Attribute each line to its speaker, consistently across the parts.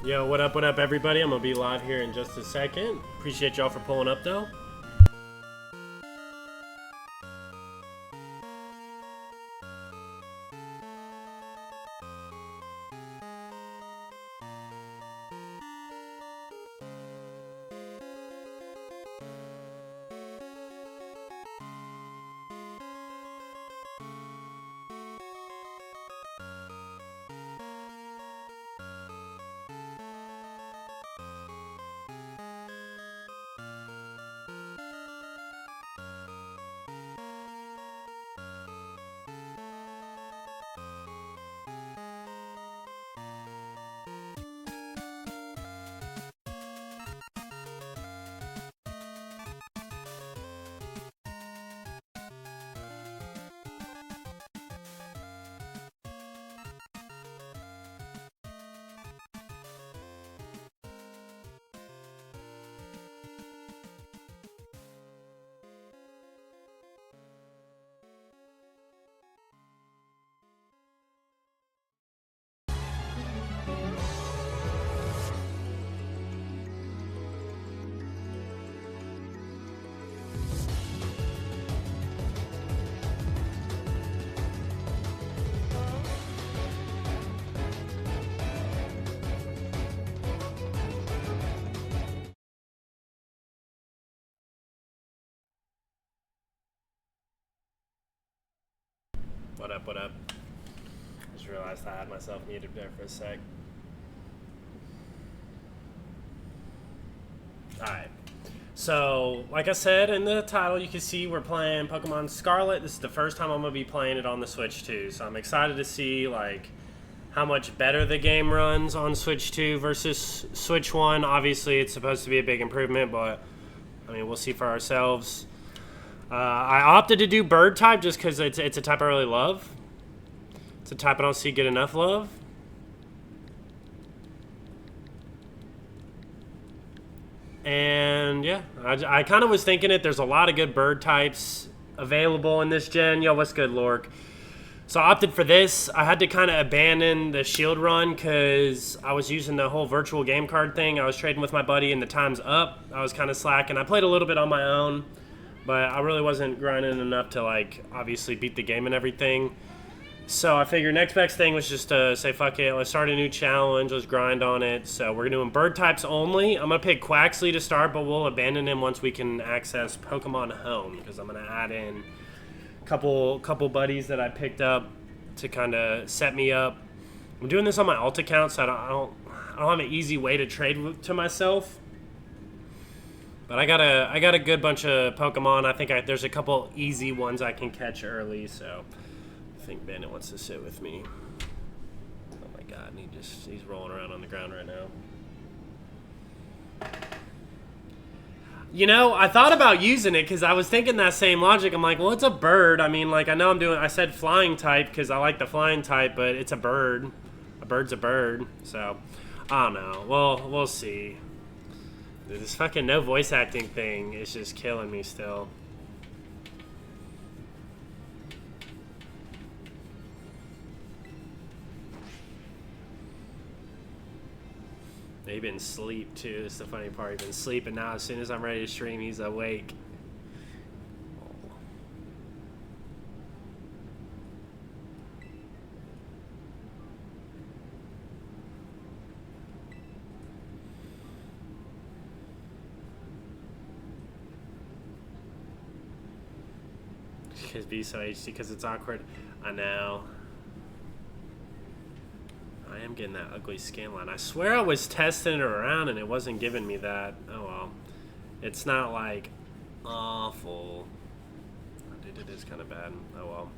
Speaker 1: Yo, what up, everybody? I'm gonna be live here in just a second. Appreciate y'all for pulling up, though. What up? Just realized I had myself muted there for a sec. Alright. So, like I said in the title, you can see we're playing Pokemon Scarlet. This is the first time I'm going to be playing it on the Switch 2. So I'm excited to see, like, how much better the game runs on Switch 2 versus Switch 1. Obviously, it's supposed to be a big improvement, but, I mean, we'll see for ourselves. I opted to do bird type just because it's a type I really love. It's a type I don't see get enough love. And yeah, I kind of was thinking it. There's a lot of good bird types available in this gen. Yo, what's good, Lork? So I opted for this. I had to kind of abandon the shield run because I was using the whole virtual game card thing. I was trading with my buddy and the time's up. I was kind of slacking. I played a little bit on my own, but I really wasn't grinding enough to, like, obviously beat the game and everything. So I figured next best thing was just to say, fuck it, let's start a new challenge, let's grind on it. So we're doing bird types only. I'm going to pick Quaxley to start, but we'll abandon him once we can access Pokemon Home, because I'm going to add in a couple buddies that I picked up to kind of set me up. I'm doing this on my alt account, so I don't have an easy way to trade to myself. But I got a good bunch of Pokemon. I think there's a couple easy ones I can catch early, so I think Bandit wants to sit with me. Oh my god, and he's rolling around on the ground right now. You know, I thought about using it because I was thinking that same logic. I'm like, well, it's a bird. I mean, like, I said flying type because I like the flying type, but it's a bird. A bird's a bird, so I don't know. Well, we'll see. This fucking no voice acting thing is just killing me still. He's been asleep too. That's the funny part. He's been sleeping now. As soon as I'm ready to stream, he's awake. Because be so HD because it's awkward. I know. I am getting that ugly skin line. I swear I was testing it around and it wasn't giving me that. Oh well. It's not like awful. Dude, it is kind of bad. Oh well.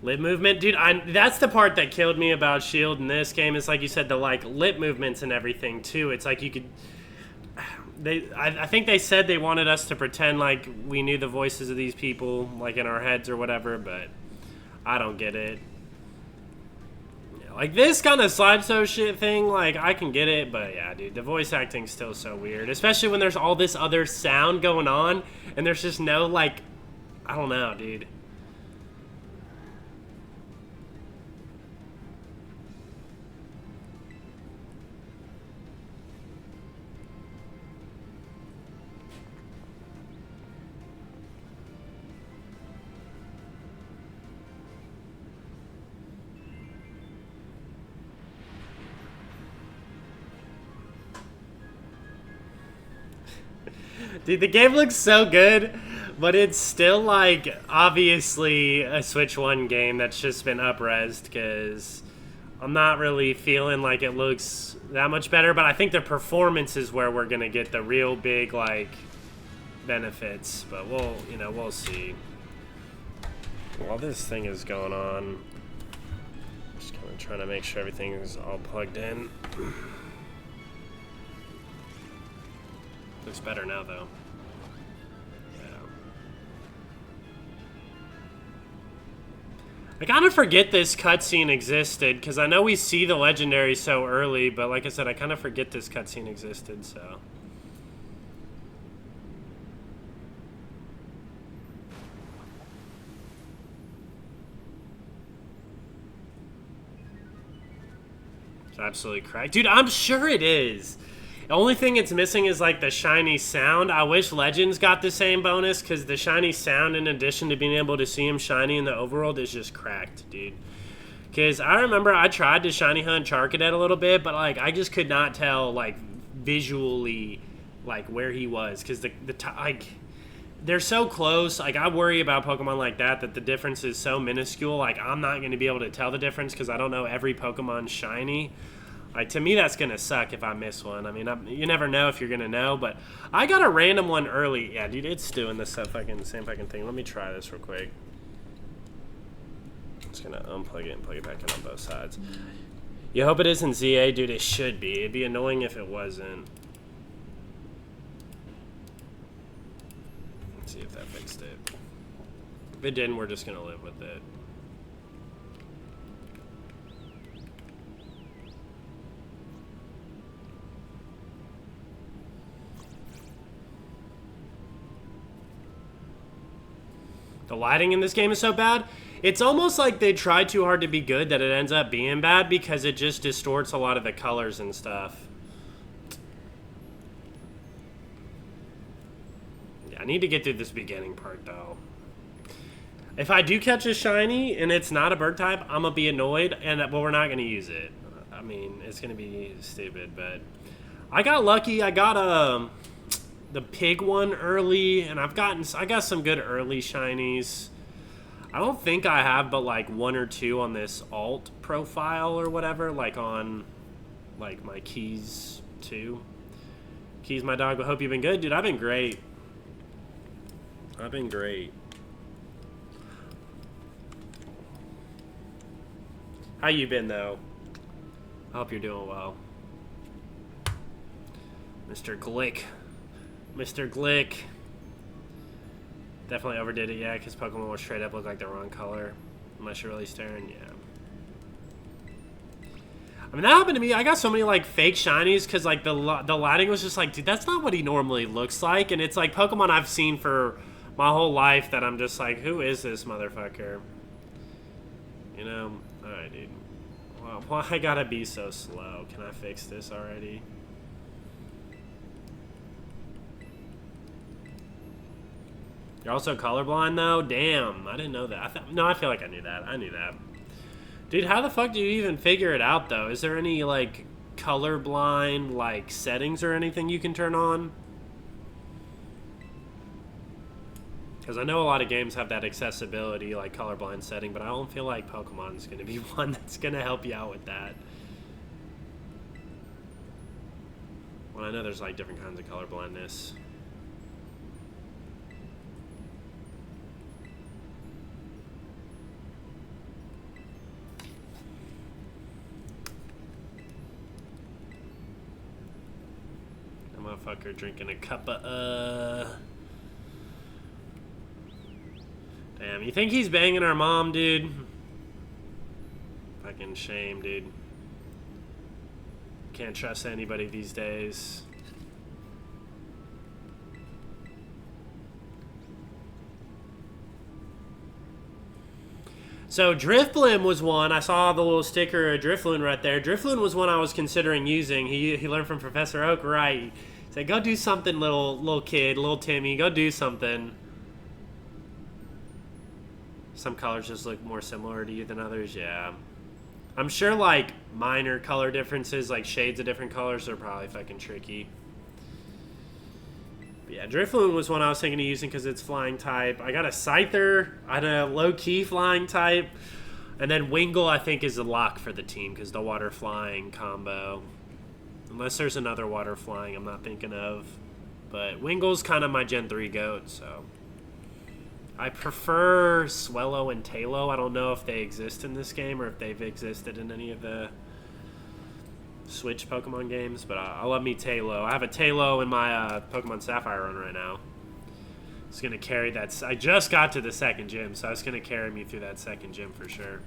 Speaker 1: Lip movement, dude. That's the part that killed me about Shield in this game. It's like you said, the like lip movements and everything too. It's like you could. I think they said they wanted us to pretend like we knew the voices of these people, like in our heads or whatever, but I don't get it. Yeah, like this kind of slideshow shit thing, like I can get it, but yeah, dude, the voice acting's still so weird, especially when there's all this other sound going on and there's just no, like, I don't know, dude. Dude, the game looks so good, but it's still, like, obviously a Switch 1 game that's just been up-resed, because I'm not really feeling like it looks that much better, but I think the performance is where we're going to get the real big, like, benefits. But we'll see. While this thing is going on, just kind of trying to make sure everything is all plugged in. Looks better now, though. I kind of forget this cutscene existed, because I know we see the legendary so early, but like I said, I kind of forget this cutscene existed, so. It's absolutely cracked. Dude, I'm sure it is. The only thing it's missing is, like, the shiny sound. I wish Legends got the same bonus, because the shiny sound, in addition to being able to see him shiny in the overworld, is just cracked, dude. Because I remember I tried to shiny hunt Charcadet a little bit, but, like, I just could not tell, like, visually, like, where he was. Because, like, they're so close. Like, I worry about Pokemon like that the difference is so minuscule. Like, I'm not going to be able to tell the difference because I don't know every Pokemon shiny. Like, to me, that's going to suck if I miss one. I mean, you never know if you're going to know, but I got a random one early. Yeah, dude, it's doing the same fucking thing. Let me try this real quick. I'm just going to unplug it and plug it back in on both sides. You hope it isn't ZA? Dude, it should be. It'd be annoying if it wasn't. Let's see if that fixed it. If it didn't, we're just going to live with it. The lighting in this game is so bad. It's almost like they tried too hard to be good that it ends up being bad because it just distorts a lot of the colors and stuff. Yeah, I need to get through this beginning part, though. If I do catch a shiny and it's not a bird type, I'm going to be annoyed, but we're not going to use it. I mean, it's going to be stupid, but I got lucky. I got the pig one early, and I got some good early shinies. I don't think I have but like one or two on this alt profile or whatever, like on like my Keys too. Keys, my dog, but hope you've been good. Dude, I've been great. I've been great. How you been, though? I hope you're doing well. Mr. Glick. Mr. Glick. Definitely overdid it, yeah, because Pokemon will straight up look like the wrong color. Unless you're really staring, yeah. I mean, that happened to me. I got so many, like, fake shinies because, like, the lighting was just like, dude, that's not what he normally looks like. And it's, like, Pokemon I've seen for my whole life that I'm just like, who is this motherfucker? You know? Alright, dude. Well, why I gotta be so slow? Can I fix this already? You're also colorblind, though? Damn, I didn't know that. No, I feel like I knew that. I knew that. Dude, how the fuck do you even figure it out, though? Is there any, like, colorblind, like, settings or anything you can turn on? Because I know a lot of games have that accessibility, like, colorblind setting, but I don't feel like Pokemon's going to be one that's going to help you out with that. Well, I know there's, like, different kinds of colorblindness. Motherfucker drinking a cup of, Damn, you think he's banging our mom, dude? Fucking shame, dude. Can't trust anybody these days. So Drifblim was one. I saw the little sticker of Drifloon right there. Drifloon was one I was considering using. He learned from Professor Oak, right? He said, go do something, little kid, little Timmy. Go do something. Some colors just look more similar to you than others, yeah. I'm sure, like, minor color differences, like shades of different colors, are probably fucking tricky. Yeah, Drifloon was one I was thinking of using because it's flying type. I got a Scyther. I had a low-key flying type. And then Wingull, I think, is a lock for the team because the water flying combo. Unless there's another water flying I'm not thinking of. But Wingull's kind of my Gen 3 GOAT, so. I prefer Swellow and Tailo. I don't know if they exist in this game or if they've existed in any of the Switch Pokemon games, but I love me Tailo. I have a Tailo in my Pokemon Sapphire run right now. It's going to carry that. I just got to the second gym, so it's going to carry me through that second gym for sure.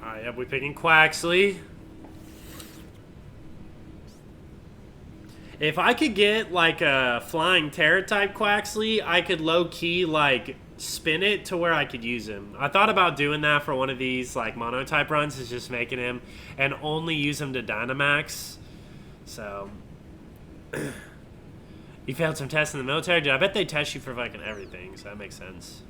Speaker 1: Alright, yep, we're picking Quaxley. If I could get, like, a Flying Terra-type Quaxley, I could low-key, like, spin it to where I could use him. I thought about doing that for one of these, like, Mono-type runs, is just making him and only use him to Dynamax. So, you failed some tests in the military? Dude, I bet they test you for fucking everything, so that makes sense.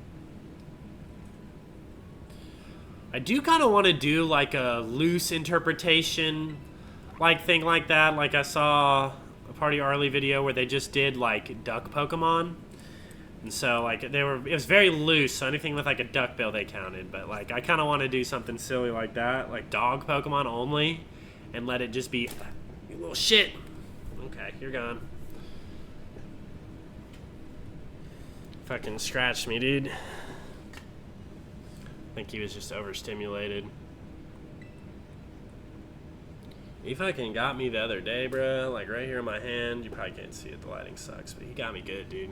Speaker 1: I do kind of want to do, like, a loose interpretation, like, thing like that. Like, I saw a Party Arlie video where they just did, like, duck Pokemon. And so, like, it was very loose, so anything with, like, a duck bill they counted. But, like, I kind of want to do something silly like that, like dog Pokemon only, and let it just be, you little shit. Okay, you're gone. Fucking scratched me, dude. I think he was just overstimulated. He fucking got me the other day, bro. Like, right here in my hand. You probably can't see it. The lighting sucks, but he got me good, dude.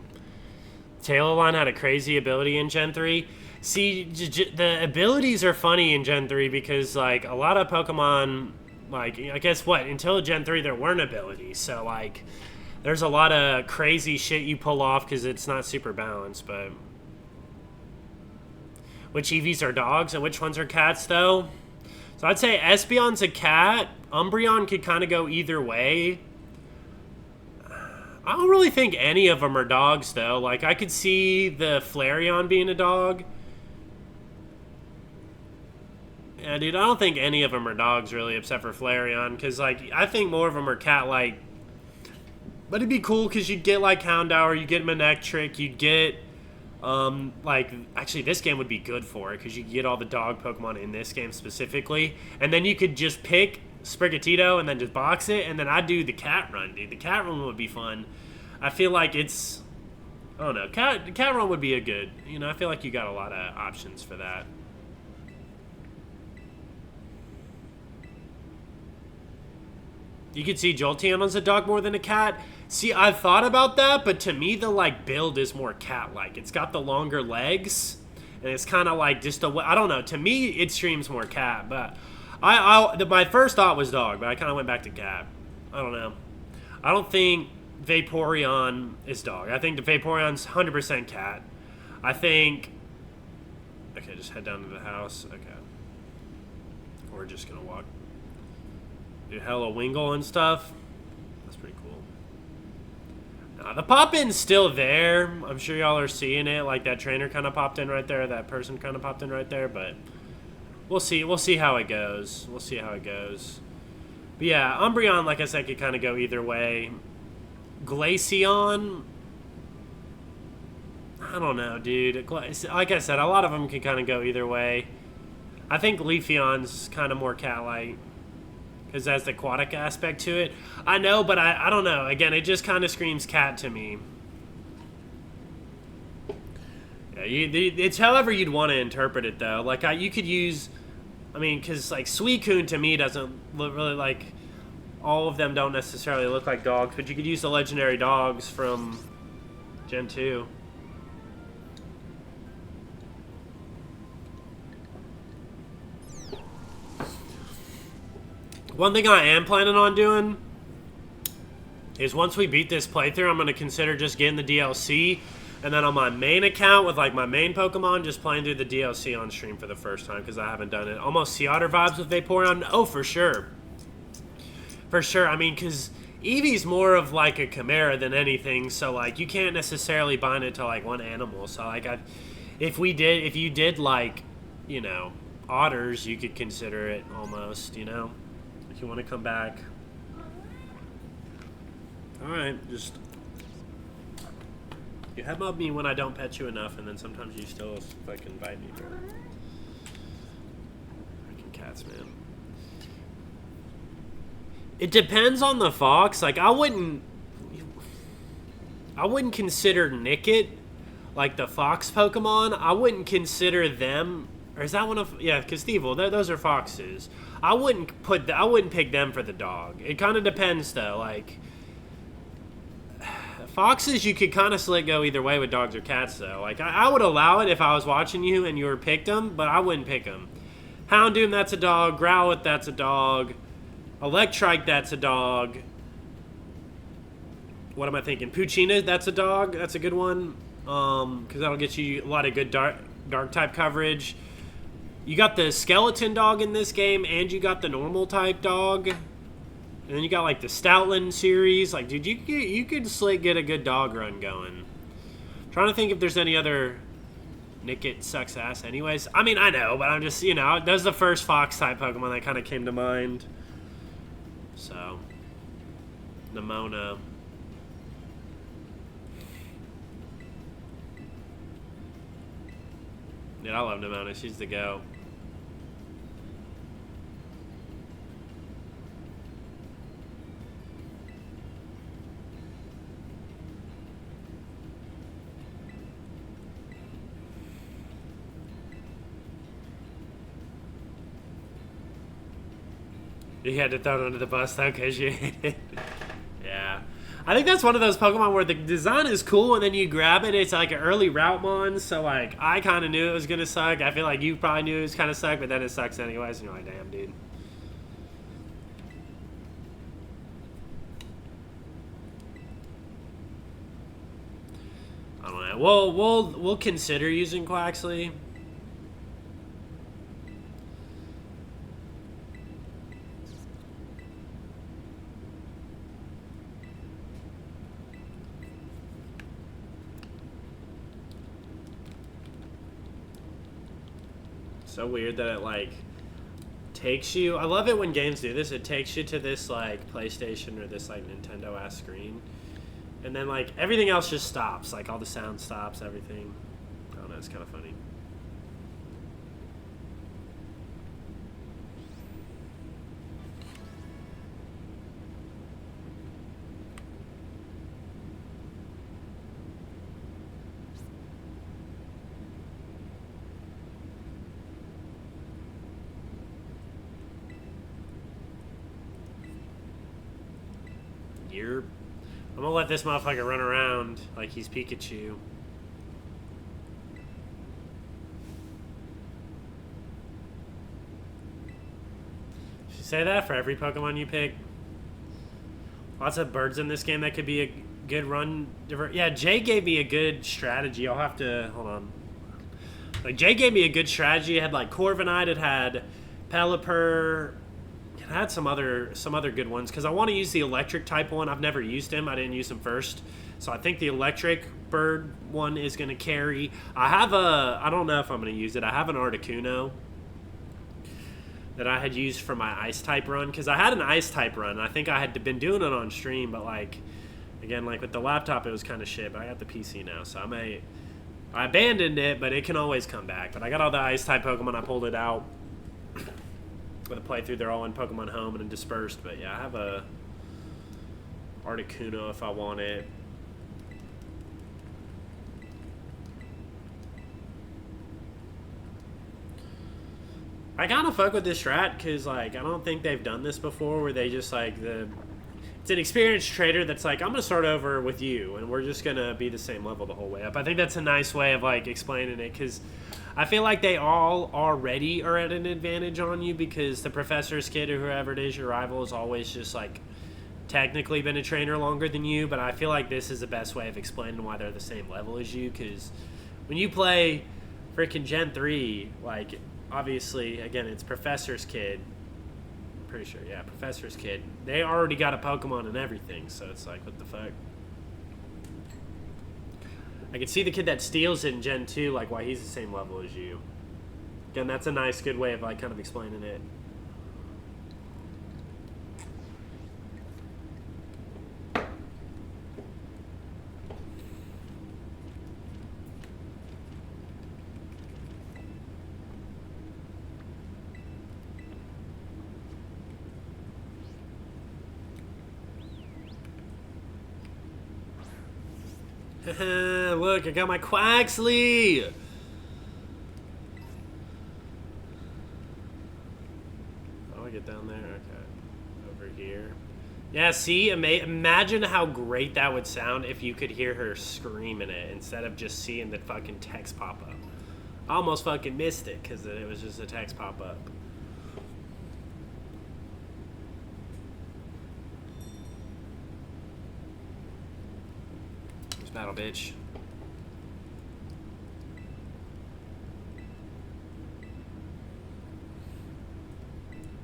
Speaker 1: Taylor line had a crazy ability in Gen 3. See, the abilities are funny in Gen 3 because, like, a lot of Pokemon, like, I guess what? Until Gen 3, there weren't abilities. So, like, there's a lot of crazy shit you pull off because it's not super balanced, but... Which EVs are dogs and which ones are cats, though? So I'd say Espeon's a cat. Umbreon could kind of go either way. I don't really think any of them are dogs, though. Like, I could see the Flareon being a dog. Yeah, dude, I don't think any of them are dogs, really, except for Flareon. Because, like, I think more of them are cat-like. But it'd be cool because you'd get, like, Houndour, you'd get Manectric, you'd get... like, actually, this game would be good for it because you get all the dog Pokemon in this game specifically, and then you could just pick Sprigatito and then just box it, and then I'd do the cat run, dude. The cat run would be fun. I feel like it's, I don't know, cat run would be a good, you know, I feel like you got a lot of options for that. You could see Jolteon as a dog more than a cat. See, I've thought about that, but to me, the, like, build is more cat-like. It's got the longer legs, and it's kind of like just a... I don't know. To me, it streams more cat, but... my first thought was dog, but I kind of went back to cat. I don't know. I don't think Vaporeon is dog. I think the Vaporeon's 100% cat. I think... Okay, just head down to the house. Okay. We're just going to walk... Do hella Wingull and stuff. That's pretty cool. The pop-in's still there. I'm sure y'all are seeing it. Like, that trainer kind of popped in right there. That person kind of popped in right there. But we'll see. We'll see how it goes. We'll see how it goes. But yeah, Umbreon, like I said, could kind of go either way. Glaceon... I don't know, dude. Like I said, a lot of them can kind of go either way. I think Leafeon's kind of more cat-like. Because that's the aquatic aspect to it. I know, but I don't know. Again, it just kind of screams cat to me. Yeah, it's however you'd want to interpret it, though. Like, you could use... I mean, because, like, Suicune to me doesn't look really like... All of them don't necessarily look like dogs, but you could use the legendary dogs from Gen 2. One thing I am planning on doing is once we beat this playthrough, I'm going to consider just getting the DLC, and then on my main account with, like, my main Pokemon, just playing through the DLC on stream for the first time, because I haven't done it. Almost Seatter vibes with Vaporeon? Oh, for sure. For sure. I mean, because Eevee's more of like a chimera than anything, so like you can't necessarily bind it to like one animal. So like if you did like, you know, otters, you could consider it almost, you know, if you want to come back. All right, just you head mob me when I don't pet you enough, and then sometimes you still fucking bite me, bro. Freaking cats, man. It depends on the fox. Like I wouldn't consider Nickit like the fox Pokemon. I wouldn't consider them. Or is that one of because Thievul, those are foxes. I wouldn't pick them for the dog. It kind of depends though. Like foxes, you could kind of slick go either way with dogs or cats though. Like I would allow it if I was watching you and you were picked them, but I wouldn't pick them. Houndoom, that's a dog. Growlithe, that's a dog. Electrike, that's a dog. What am I thinking? Poochyena, that's a dog. That's a good one. Because that'll get you a lot of good dark type coverage. You got the skeleton dog in this game, and you got the normal type dog. And then you got like the Stoutland series. Like, dude, you could slick get a good dog run going. Trying to think if there's any other. Nickit sucks ass anyways. I mean, I know, but I'm just, you know, that's the first fox type Pokemon that kind of came to mind. So, Nemona. Yeah, I love Nemona. She's the go. You had to throw it under the bus though, because you hate it. Yeah. I think that's one of those Pokemon where the design is cool, and then you grab it, it's like an early Routmon, so like, I kind of knew it was going to suck. I feel like you probably knew it was kind of suck, but then it sucks anyways, and you're like, damn, dude. I don't know. We'll consider using Quaxley. So weird that it like takes you. I love it when games do this. It takes you to this like PlayStation or this like Nintendo ass screen, and then like everything else just stops. Like all the sound stops, everything. I don't know. It's kind of funny. I'm gonna let this motherfucker run around like he's Pikachu. You say that for every Pokemon you pick. Lots of birds in this game that could be a good run. Yeah, Jay gave me a good strategy. I'll have to hold on. Like Jay gave me a good strategy. It had like Corviknight. It had Pelipper. It had some other good ones because I want to use the electric type one. I've never used him. I didn't use him first, so I think the electric bird one is going to carry. I don't know if I'm going to use it. I have an Articuno that I had used for my ice type run because I had an ice type run. I think I had been doing it on stream, but like again, like with the laptop, it was kind of shit. But I got the PC now, so I abandoned it, but it can always come back. But I got all the ice type Pokemon. I pulled it out with a playthrough. They're all in Pokemon Home and dispersed. But yeah, I have a Articuno if I want it. I kind of fuck with this strat because like I don't think they've done this before where they just like it's an experienced trader that's like, I'm gonna start over with you and we're just gonna be the same level the whole way up. I think that's a nice way of like explaining it because I feel like they all already are at an advantage on you because the professor's kid or whoever it is, your rival, has always just like technically been a trainer longer than you. But I feel like this is the best way of explaining why they're the same level as you because when you play freaking Gen 3, like obviously again it's professor's kid. pretty sure. Yeah, Professor's kid. They already got a Pokemon and everything, so it's like, what the fuck? I can see the kid that steals it in Gen 2, like, why he's the same level as you. Again, that's a nice, good way of, like, kind of explaining it. Look, I got my Quaxley! How do I get down there? Okay. Over here. Yeah, see? Imagine how great that would sound if you could hear her screaming it instead of just seeing the fucking text pop up. I almost fucking missed it because it was just a text pop up. Battle, bitch.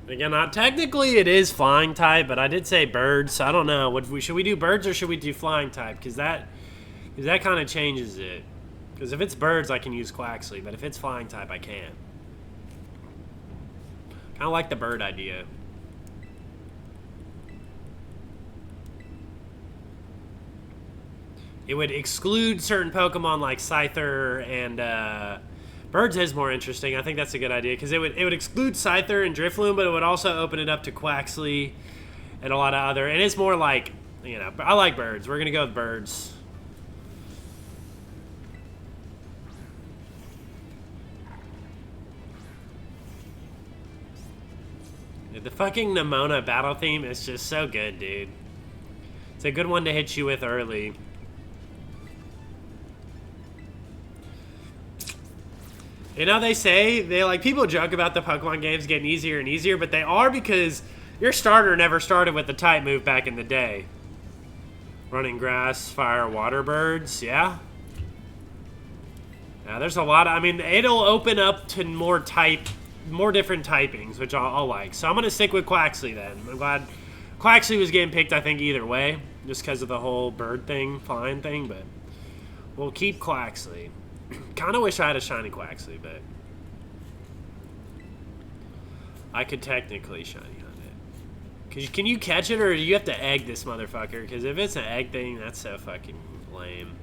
Speaker 1: Again, technically it is flying type, but I did say birds, so I don't know. Should we do birds or should we do flying type? Because that kind of changes it. Because if it's birds, I can use Quaxley, but if it's flying type, I can't. Kind of like the bird idea. It would exclude certain Pokemon like Scyther and Birds is more interesting. I think that's a good idea because it would exclude Scyther and Drifloon, but it would also open it up to Quaxley and a lot of other. And it's more like, you know, I like Birds. We're gonna go with Birds. The fucking Nemona battle theme is just so good, dude. It's a good one to hit you with early. You know, people joke about the Pokemon games getting easier and easier, but they are because your starter never started with the type move back in the day. Running grass, fire, water, birds, yeah? Yeah, there's a lot of, I mean, it'll open up to more different typings, which I'll like. So I'm going to stick with Quaxley then. I'm glad Quaxley was getting picked, I think, either way, just because of the whole bird thing, flying thing, but we'll keep Quaxley. Kind of wish I had a shiny Quaxley, but I could technically shiny hunt it. Can you catch it, or do you have to egg this motherfucker? Because if it's an egg thing, that's so fucking lame.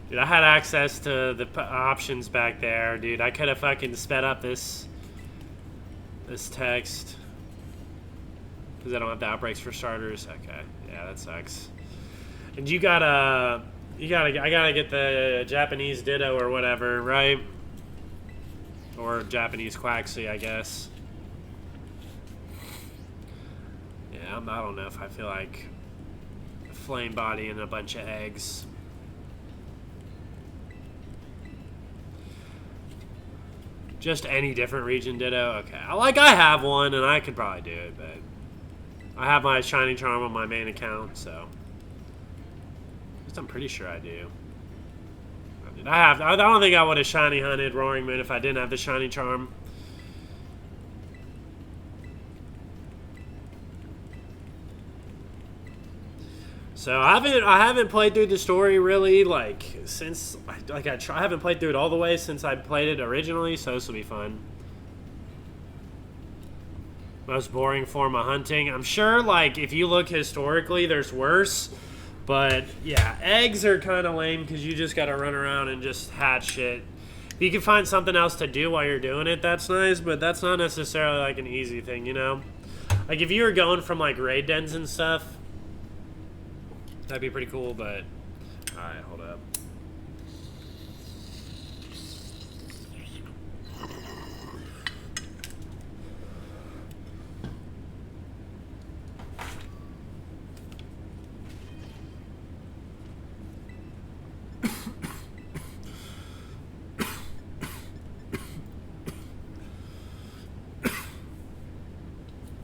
Speaker 1: Dude, I had access to the options back there, dude. I could have fucking sped up this text because I don't have the outbreaks for starters. Okay, yeah, that sucks. And I gotta get the Japanese Ditto or whatever, right? Or Japanese Quaxley, I guess. Yeah, I don't know if I feel like flame body and a bunch of eggs. Just any different region Ditto? Okay. I have one, and I could probably do it, but I have my Shiny Charm on my main account, so at least I'm pretty sure I do. I don't think I would have Shiny hunted Roaring Moon if I didn't have the Shiny Charm. So I haven't played through the story really since I haven't played through it all the way since I played it originally, so this will be fun. Most boring form of hunting. I'm sure if you look historically there's worse, but yeah, eggs are kind of lame because you just got to run around and just hatch shit. If you can find something else to do while you're doing it, that's nice, but that's not necessarily an easy thing, you know? If you were going from raid dens and stuff, that'd be pretty cool, but alright, hold up.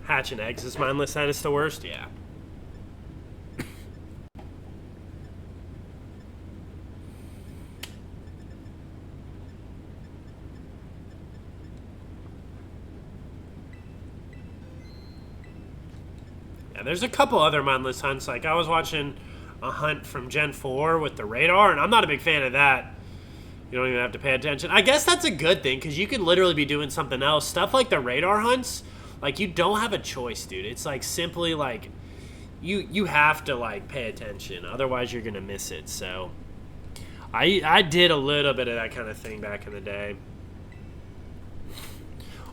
Speaker 1: Hatching eggs is mindless, that is the worst, yeah. Yeah, there's a couple other mindless hunts. Like, I was watching a hunt from Gen 4 with the radar, and I'm not a big fan of that. You don't even have to pay attention. I guess that's a good thing, because you could literally be doing something else. Stuff like the radar hunts, like, you don't have a choice, dude. It's, like, simply, like, you have to, like, pay attention. Otherwise, you're going to miss it. So, I did a little bit of that kind of thing back in the day.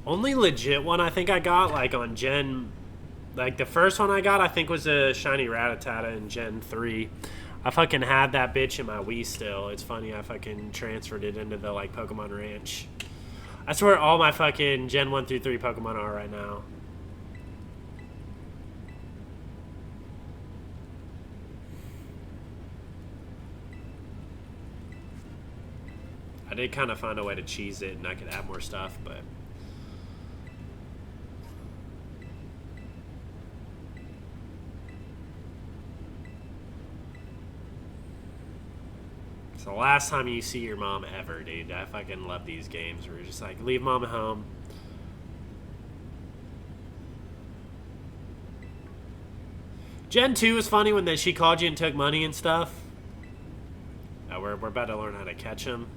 Speaker 1: Only legit one I think I got, like, on Gen... Like, the first one I got, I think, was a shiny Rattata in Gen 3. I fucking had that bitch in my Wii still. It's funny, I fucking transferred it into the, like, Pokemon Ranch. That's where all my fucking Gen 1 through 3 Pokemon are right now. I did kind of find a way to cheese it, and I could add more stuff, but... It's the last time you see your mom ever, dude. I fucking love these games where you're just like, leave mom at home. Gen 2 was funny when she called you and took money and stuff. We're about to learn how to catch them.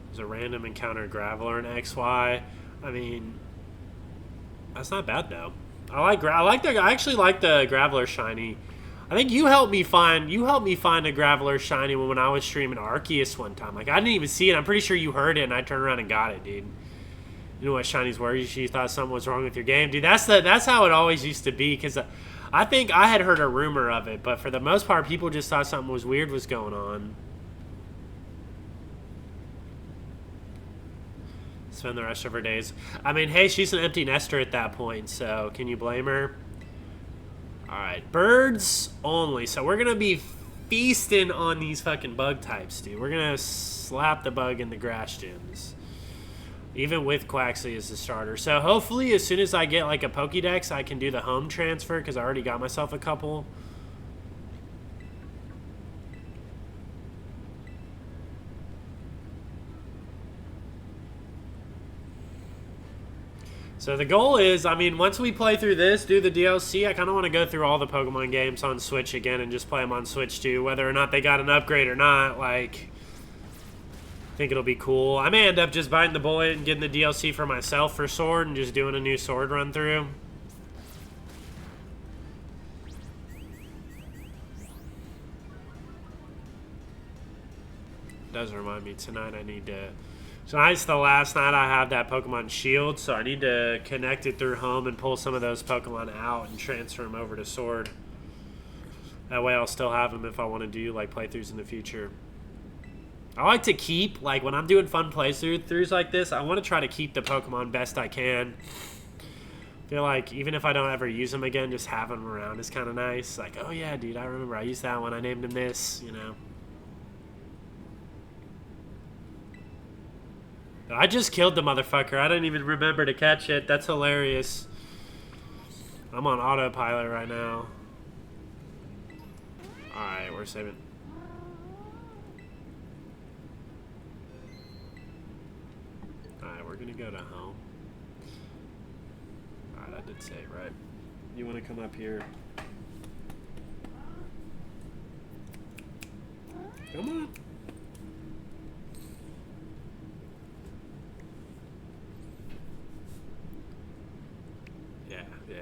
Speaker 1: There's a random encounter Graveler in XY. I mean, that's not bad though. I actually like the Graveler shiny. I think you helped me find a Graveler shiny when I was streaming Arceus one time. Like, I didn't even see it. I'm pretty sure you heard it, and I turned around and got it, dude. You know what shinies were? You thought something was wrong with your game, dude. That's how it always used to be. Because I think I had heard a rumor of it, but for the most part, people just thought something was weird was going on. Spend the rest of her days. I mean, hey, she's an empty nester at that point, so can you blame her? Alright, birds only. So we're going to be feasting on these fucking bug types, dude. We're going to slap the bug in the grass gyms. Even with Quaxley as the starter. So hopefully as soon as I get like a Pokédex, I can do the home transfer because I already got myself a couple. So the goal is, I mean, once we play through this, do the DLC, I kind of want to go through all the Pokemon games on Switch again and just play them on Switch too, whether or not they got an upgrade or not. Like, I think it'll be cool. I may end up just biting the bullet and getting the DLC for myself for Sword and just doing a new Sword run through. Does remind me, tonight I need to... Tonight's the last night I have that Pokemon Shield, so I need to connect it through home and pull some of those Pokemon out and transfer them over to Sword. That way I'll still have them if I want to do like playthroughs in the future. I like to keep, like when I'm doing fun playthroughs like this, I want to try to keep the Pokemon best I can. I feel like even if I don't ever use them again, just having them around is kind of nice. Like, oh yeah, dude, I remember I used that one. I named him this, you know. I just killed the motherfucker. I didn't even remember to catch it. That's hilarious. I'm on autopilot right now. Alright, we're saving. Alright, we're gonna go to home. Alright, I did save, right? You wanna come up here? Come on. Yeah.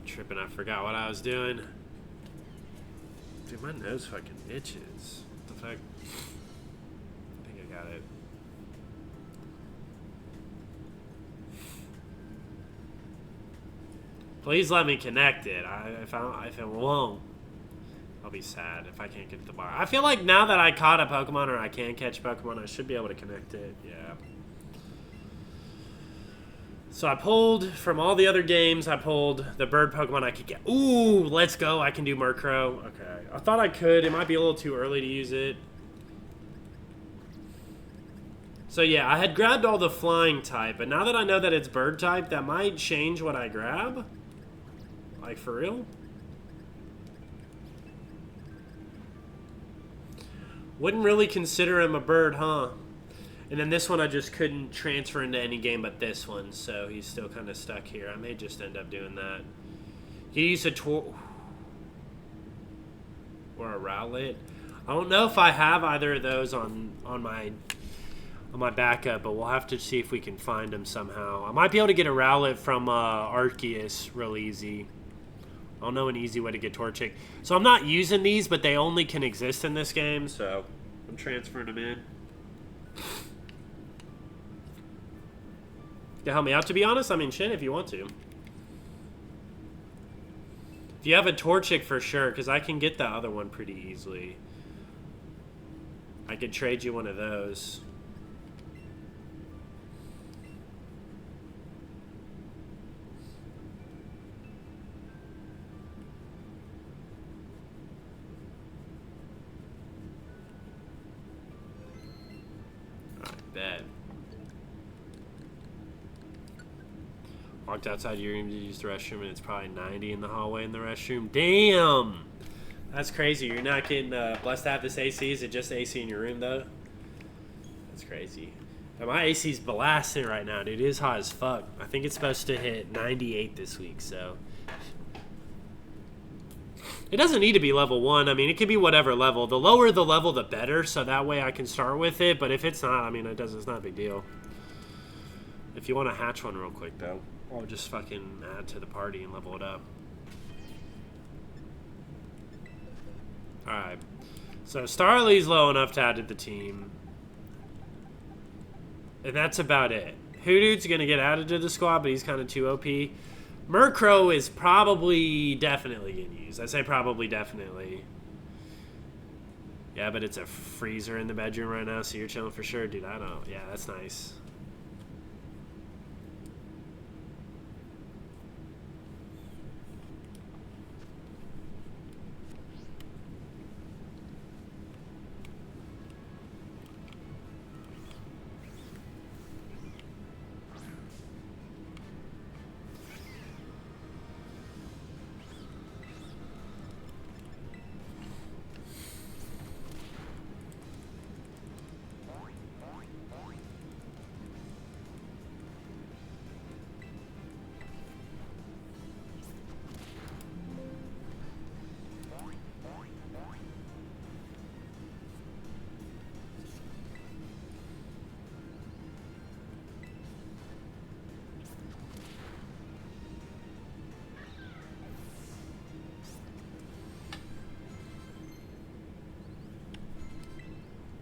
Speaker 1: Tripping, I forgot what I was doing. Dude, my nose fucking itches. What the fuck? I think I got it. Please let me connect it. If it won't, I'll be sad if I can't get to the bar. I feel like now that I caught a Pokemon or I can catch Pokemon, I should be able to connect it. Yeah. So I pulled, from all the other games, I pulled the bird Pokemon I could get. Ooh, let's go. I can do Murkrow. Okay. I thought I could. It might be a little too early to use it. So yeah, I had grabbed all the flying type, but now that I know that it's bird type, that might change what I grab. Like, for real? Wouldn't really consider him a bird, huh? And then this one I just couldn't transfer into any game but this one, so he's still kind of stuck here. I may just end up doing that. He used a or a Rowlet. I don't know if I have either of those on my backup, but we'll have to see if we can find them somehow. I might be able to get a Rowlet from Arceus real easy. I don't know an easy way to get Torchic. So I'm not using these, but they only can exist in this game, so I'm transferring them in. To help me out, to be honest, I mean, shit, if you want to. If you have a Torchic, for sure, because I can get the other one pretty easily. I could trade you one of those. Alright, bet. Walked outside your room to use the restroom, and it's probably 90 in the hallway in the restroom. Damn! That's crazy. You're not getting blessed to have this AC. Is it just AC in your room, though? That's crazy. And my AC's blasting right now, dude. It is hot as fuck. I think it's supposed to hit 98 this week, so... It doesn't need to be level 1. I mean, it could be whatever level. The lower the level, the better, so that way I can start with it. But if it's not, I mean, it's not a big deal. If you want to hatch one real quick, though, I'll just fucking add to the party and level it up. Alright. So, Starly's low enough to add to the team. And that's about it. Hoodoo's going to get added to the squad, but he's kind of too OP. Murkrow is probably definitely getting used. I say probably definitely. Yeah, but it's a freezer in the bedroom right now, so you're chilling for sure. Dude, I don't... Yeah, that's nice.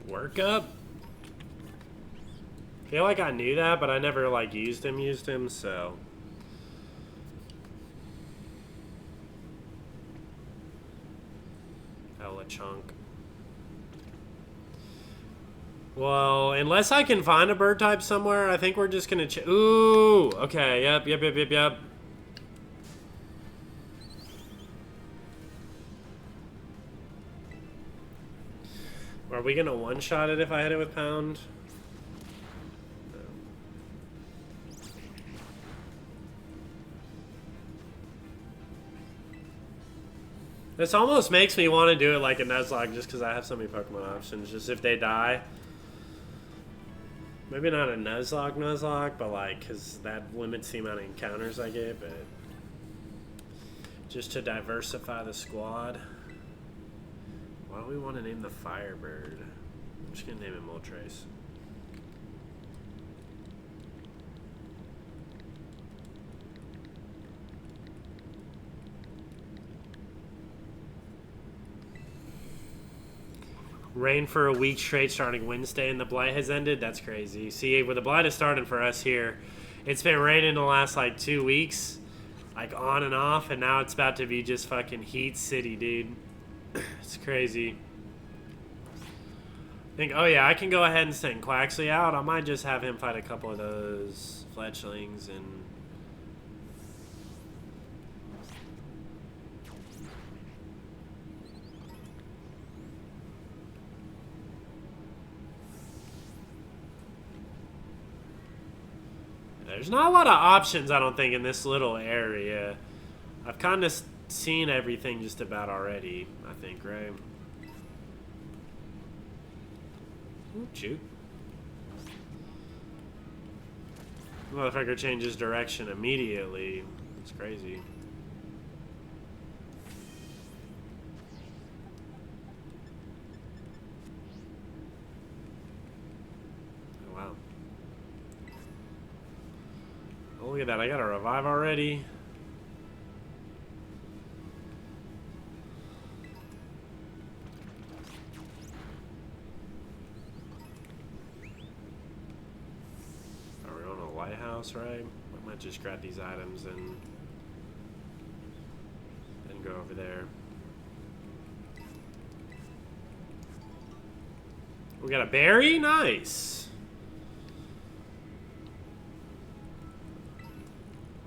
Speaker 1: Work up? I feel like I knew that, but I never, like, used him, so... Hella chunk. Well, unless I can find a bird type somewhere, I think we're just gonna ooh! Okay, yep. Are we gonna one-shot it if I hit it with Pound? No. This almost makes me want to do it like a Nuzlocke just because I have so many Pokemon options. Just if they die. Maybe not a Nuzlocke, but like, because that limits the amount of encounters I get, but... Just to diversify the squad. Why do we want to name the Firebird? I'm just going to name him Moltres. Rain for a week straight starting Wednesday and the blight has ended? That's crazy. See, where the blight is starting for us here, it's been raining the last like 2 weeks. Like on and off, and now it's about to be just fucking heat city, dude. It's crazy. Think, oh yeah, I can go ahead and send Quaxley out. I might just have him fight a couple of those fletchlings and... There's not a lot of options, I don't think, in this little area. I've kind of seen everything just about already, I think, right? Ooh, shoot. Motherfucker changes direction immediately. It's crazy. Oh, wow. Oh, look at that. I got a revive already. Are we on a lighthouse, right? I might just grab these items and go over there. We got a berry? Nice.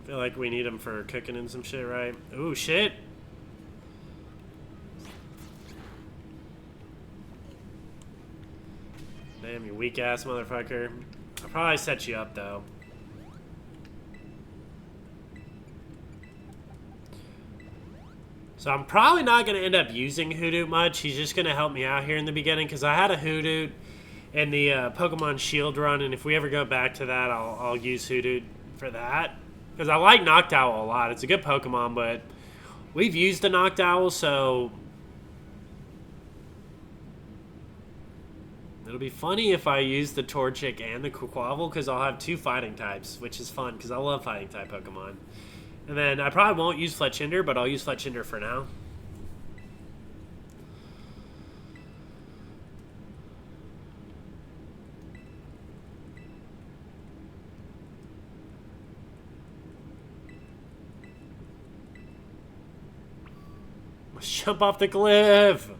Speaker 1: I feel like we need them for cooking and some shit, right? Ooh, shit. Damn, you weak ass motherfucker. I'll probably set you up though. So I'm probably not going to end up using Hoodoo much. He's just going to help me out here in the beginning because I had a Hoodoo in the Pokemon Shield run, and if we ever go back to that, I'll use Hoodoo for that. Because I like Noctowl a lot. It's a good Pokemon, but we've used the Noctowl, so it'll be funny if I use the Torchic and the Quaquaval because I'll have two fighting types, which is fun because I love fighting type Pokemon. And then I probably won't use Fletchinder, but I'll use Fletchinder for now. Let's jump off the cliff.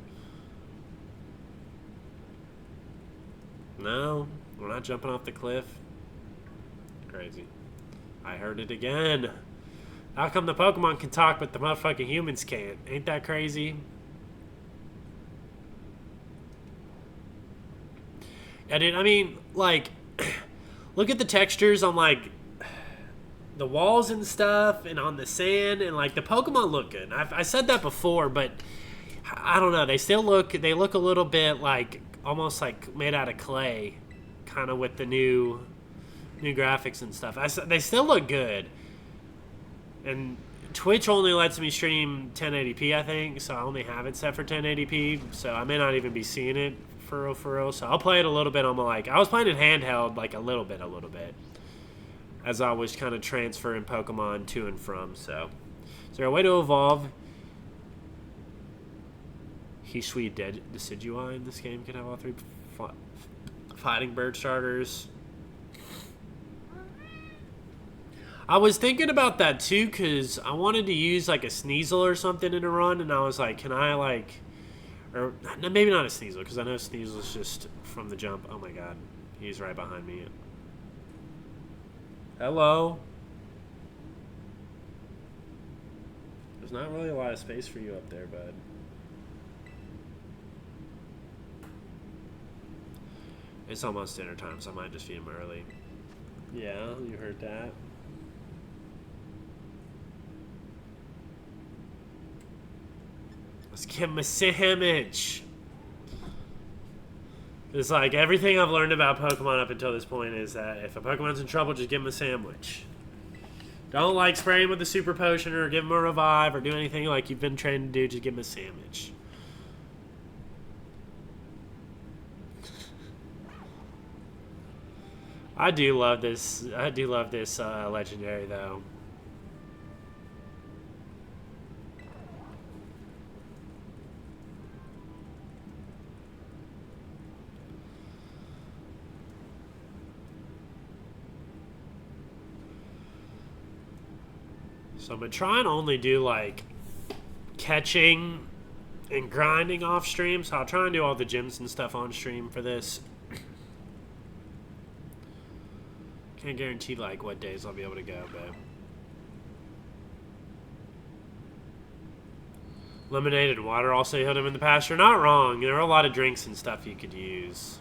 Speaker 1: No, we're not jumping off the cliff. Crazy. I heard it again. How come the Pokemon can talk but the motherfucking humans can't? Ain't that crazy? Yeah, dude, I mean, like, look at the textures on, like, the walls and stuff and on the sand, and, like, the Pokemon look good. I said that before, but I don't know. They look a little bit, like, almost, like, made out of clay, kind of with the new graphics and stuff. They still look good. And Twitch only lets me stream 1080p, I think, so I only have it set for 1080p, so I may not even be seeing it for real. So I'll play it a little bit on my, like, I was playing it handheld, like, a little bit, as I was kind of transferring Pokemon to and from, so. Is there a way to evolve Hisui Decidueye in this game? Can have all three fighting bird starters. I was thinking about that too because I wanted to use like a Sneasel or something in a run, and I was like, can I like, or maybe not a Sneasel because I know Sneasel's just from the jump. Oh my god, he's right behind me. Hello. There's not really a lot of space for you up there, bud. It's almost dinner time, so I might just feed him early. Yeah, you heard that. Let's give him a sandwich. It's like everything I've learned about Pokemon up until this point is that if a Pokemon's in trouble, just give him a sandwich. Don't like spray him with a super potion or give him a revive or do anything like you've been trained to do. Just give him a sandwich. I do love this. I do love this legendary though. So I'm going to try and only do, like, catching and grinding off stream. So I'll try and do all the gyms and stuff on stream for this. Can't guarantee, like, what days I'll be able to go, but... Lemonade and water also healed him in the past. You're not wrong. There are a lot of drinks and stuff you could use.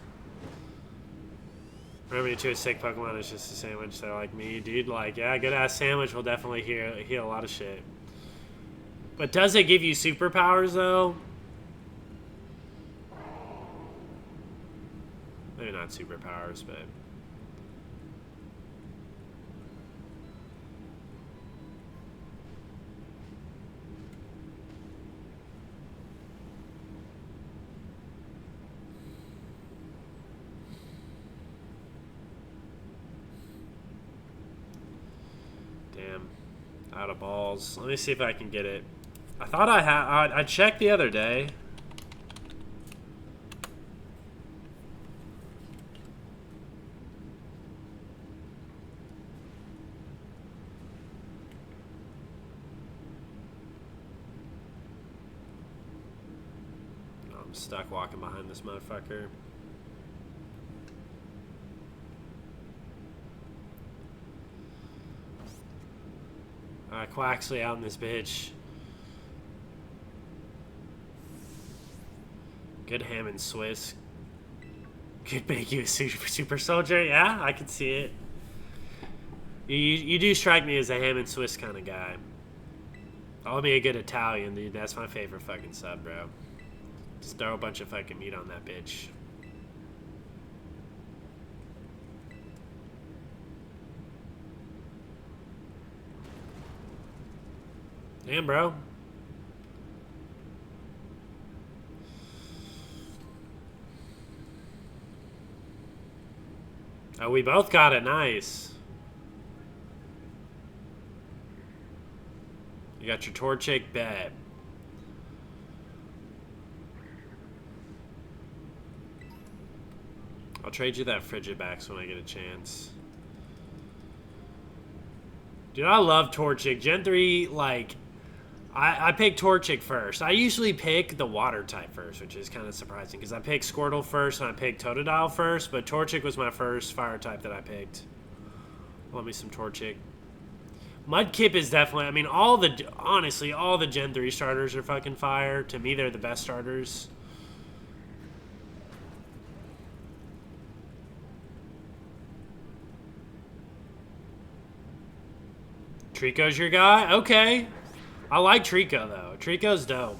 Speaker 1: Remember to a sick Pokemon is just a sandwich. They're like me, dude. Like, yeah, good ass sandwich will definitely heal a lot of shit. But does it give you superpowers though? Maybe not superpowers, but of balls. Let me see if I can get it. I thought I had... I checked the other day. I'm stuck walking behind this motherfucker. Alright, Quaxley out in this bitch. Good ham and Swiss. Could make you a super soldier. Yeah, I can see it. You do strike me as a ham and Swiss kind of guy. I'll be a good Italian, dude. That's my favorite fucking sub, bro. Just throw a bunch of fucking meat on that bitch. Damn, bro. Oh, we both got it. Nice. You got your Torchic, bet. I'll trade you that Frigidbax when I get a chance. Dude, I love Torchic. Gen 3, like... I pick Torchic first. I usually pick the water type first, which is kind of surprising because I picked Squirtle first and I picked Totodile first, but Torchic was my first fire type that I picked. Love me some Torchic. Mudkip is definitely, I mean, honestly, all the Gen 3 starters are fucking fire. To me, they're the best starters. Trico's your guy? Okay. I like Trico, though. Trico's dope.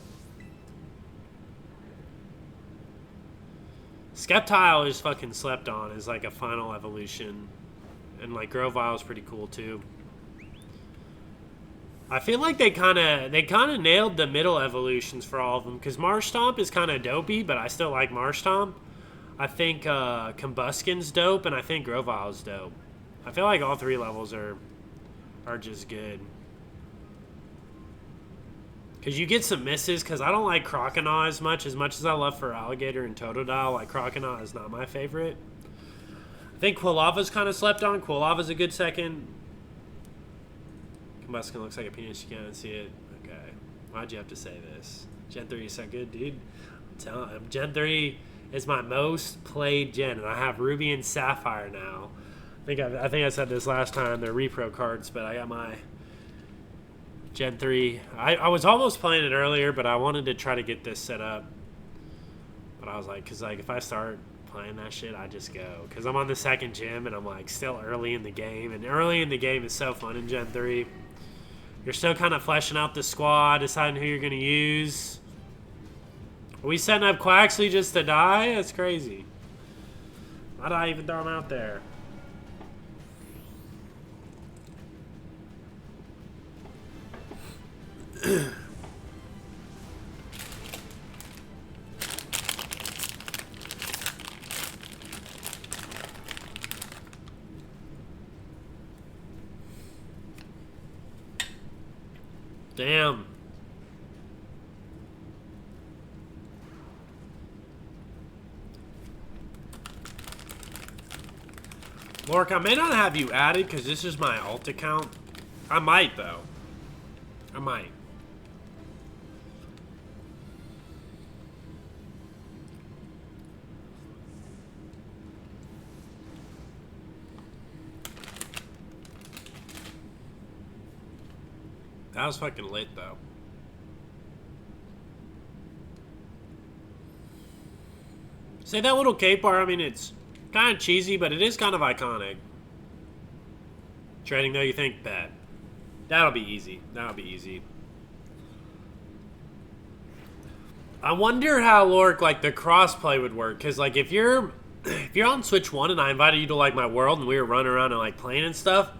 Speaker 1: Sceptile is fucking slept on as, like, a final evolution. And, like, Grovyle is pretty cool, too. I feel like they kind of nailed the middle evolutions for all of them. Because Marshtomp is kind of dopey, but I still like Marshtomp. I think Combuskin's dope, and I think Grovyle's dope. I feel like all three levels are just good. Because you get some misses, because I don't like Croconaw as much as I love for Alligator and Totodile. Like, Croconaw is not my favorite. I think Quilava's kind of slept on. Quilava's a good second. Combuskin looks like a penis. You can't see it. Okay. Why'd you have to say this? Gen 3 is so good, dude. I'm telling you. Gen 3 is my most played gen, and I have Ruby and Sapphire now. I think I said this last time. They're repro cards, but I got my... Gen 3. I was almost playing it earlier, but I wanted to try to get this set up. But I was like, because like if I start playing that shit, I just go. Because I'm on the second gym, and I'm like still early in the game. And early in the game is so fun in Gen 3. You're still kind of fleshing out the squad, deciding who you're going to use. Are we setting up Quaxley just to die? That's crazy. Why did I even throw him out there? Damn. Lork, I may not have you added because this is my alt account. I might, though. I might. That was fucking lit, though. Say that little cape bar, I mean, it's kind of cheesy, but it is kind of iconic. Trading, though, you think? Bet. That'll be easy. That'll be easy. I wonder how, Lork, like, the crossplay would work. Because, like, if you're on Switch 1 and I invited you to, like, my world and we were running around and, like, playing and stuff,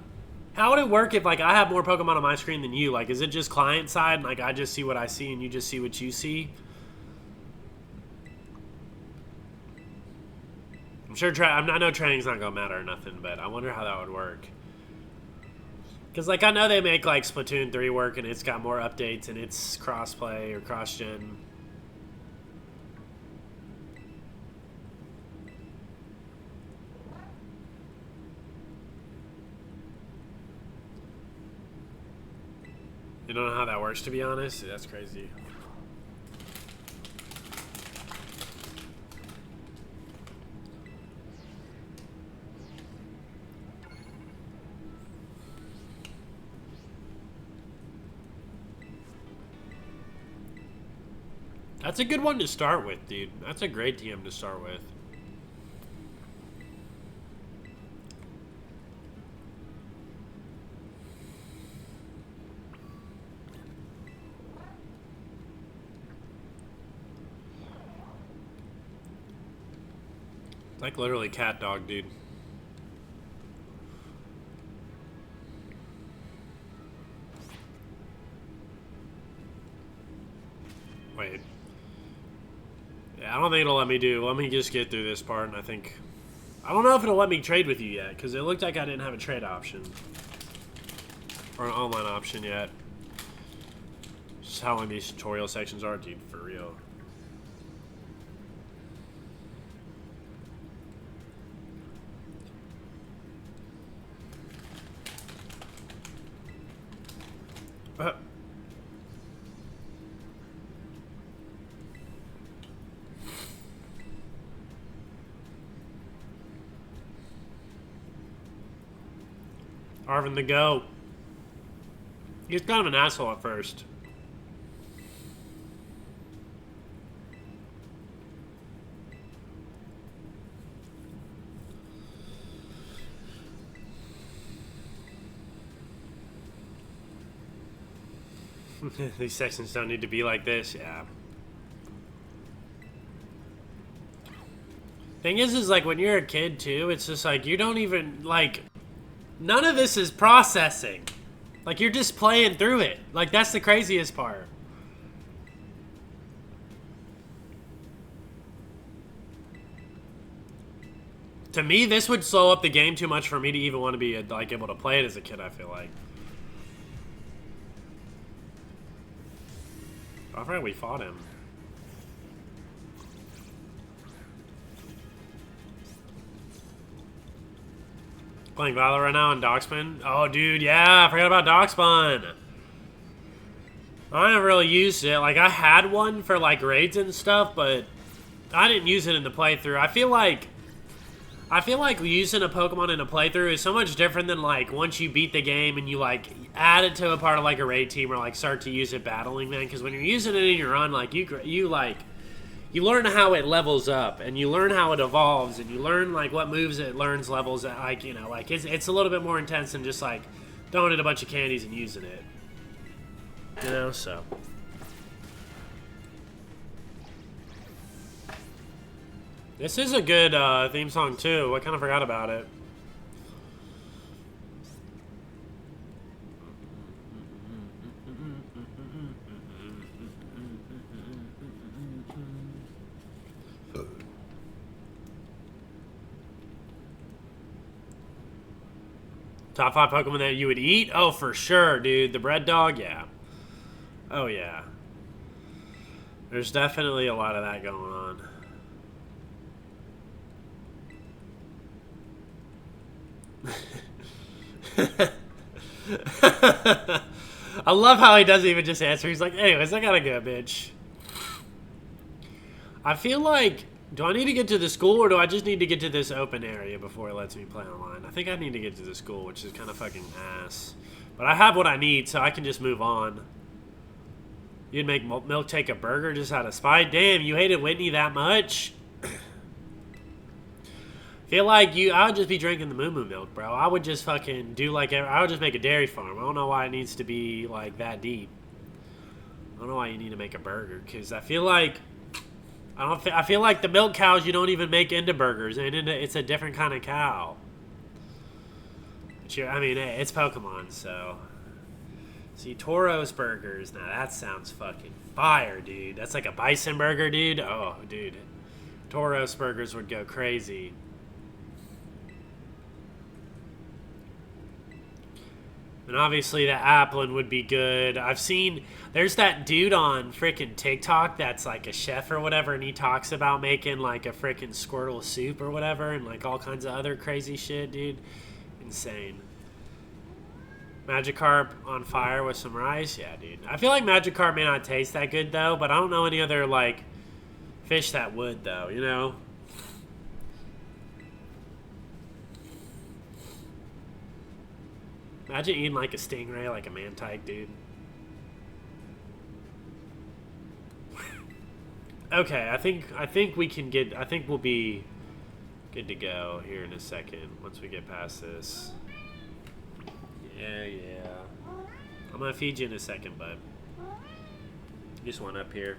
Speaker 1: how would it work if, like, I have more Pokemon on my screen than you? Like, is it just client side and, like, I just see what I see and you just see what you see? I'm sure, I know training's not going to matter or nothing, but I wonder how that would work. like, I know they make, like, Splatoon 3 work, and it's got more updates, and it's cross-play or cross-gen. You don't know how that works, to be honest? That's crazy. That's a good one to start with, dude. That's a great TM to start with. Like literally cat dog, dude. Wait. Yeah, I don't think it'll let me do. Let me just get through this part, and I think... I don't know if it'll let me trade with you yet, because it looked like I didn't have a trade option. Or an online option yet. Just how long these tutorial sections are, dude, for real. Arvin the GOAT. He was kind of an asshole at first. These sections don't need to be like this, yeah. Thing is like when you're a kid too, it's just like you don't even like none of this is processing. Like you're just playing through it. Like that's the craziest part. To me, this would slow up the game too much for me to even want to be like able to play it as a kid, I feel like. I forgot we fought him. Playing Valor right now on Dogspawn. Oh, dude, yeah, I forgot about Dogspawn. I never really used it. Like, I had one for, like, raids and stuff, but I didn't use it in the playthrough. I feel like using a Pokemon in a playthrough is so much different than, like, once you beat the game and you, like, add it to a part of, like, a raid team or, like, start to use it battling then. Because when you're using it in your run, like, you learn how it levels up, and you learn how it evolves, and you learn, like, what moves it learns levels at, like, you know, like, it's a little bit more intense than just, like, throwing in a bunch of candies and using it. You know, so... This is a good theme song, too. I kind of forgot about it. Top 5 Pokemon that you would eat? Oh, for sure, dude. The bread dog? Yeah. Oh, yeah. There's definitely a lot of that going on. I love how he doesn't even just answer. He's like, anyways, I gotta go, bitch. I feel like, do I need to get to the school or do I just need to get to this open area before it lets me play online? I think I need to get to the school, which is kind of fucking ass. But I have what I need, so I can just move on. You'd make Milk take a burger just out of spite? Damn, you hated Whitney that much? Feel like I would just be drinking the Moo Moo milk, bro. I would just fucking do like, I would just make a dairy farm. I don't know why it needs to be like that deep. I don't know why you need to make a burger, because I feel like, I feel like the milk cows you don't even make into burgers, and it's a different kind of cow. But I mean, hey, it's Pokemon, so. See, Tauros burgers, now that sounds fucking fire, dude. That's like a bison burger, dude. Oh, dude. Tauros burgers would go crazy. And obviously the Applin would be good. I've seen, there's that dude on freaking TikTok that's like a chef or whatever, and he talks about making like a freaking Squirtle soup or whatever, and like all kinds of other crazy shit, dude. Insane. Magikarp on fire with some rice? Yeah, dude. I feel like Magikarp may not taste that good though, but I don't know any other like fish that would though, you know? Imagine eating like a stingray, like a mantike, dude. Okay, I think we can get. I think we'll be good to go here in a second once we get past this. Yeah. I'm gonna feed you in a second, bud. Just one up here.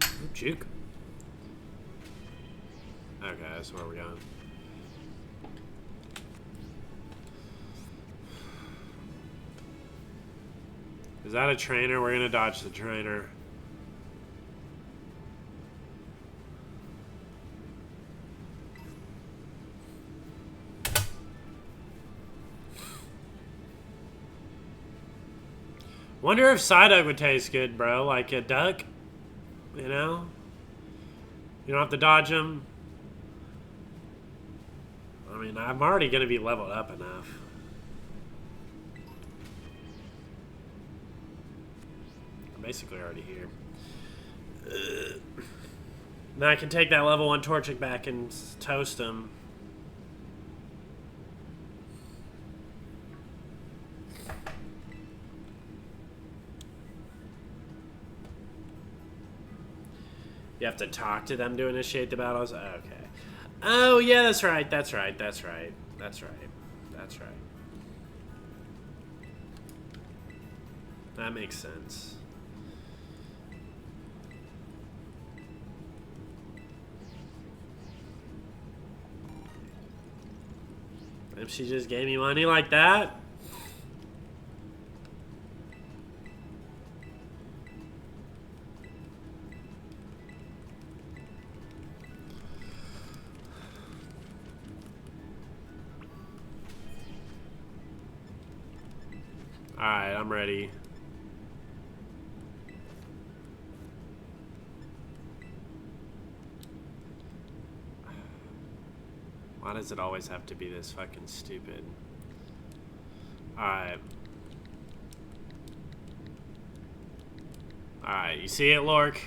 Speaker 1: Ooh, juke. Okay, that's where we're going. Is that a trainer? We're gonna dodge the trainer. Wonder if Psyduck would taste good, bro. Like a duck, you know? You don't have to dodge him. I mean, I'm already gonna be leveled up enough. Basically already here. Now I can take that level 1 Torchic back and toast him. You have to talk to them to initiate the battles? Okay. Oh, yeah, that's right. That's right. That makes sense. If she just gave me money like that? Alright, I'm ready. Why does it always have to be this fucking stupid? Alright. Alright, you see it, Lork?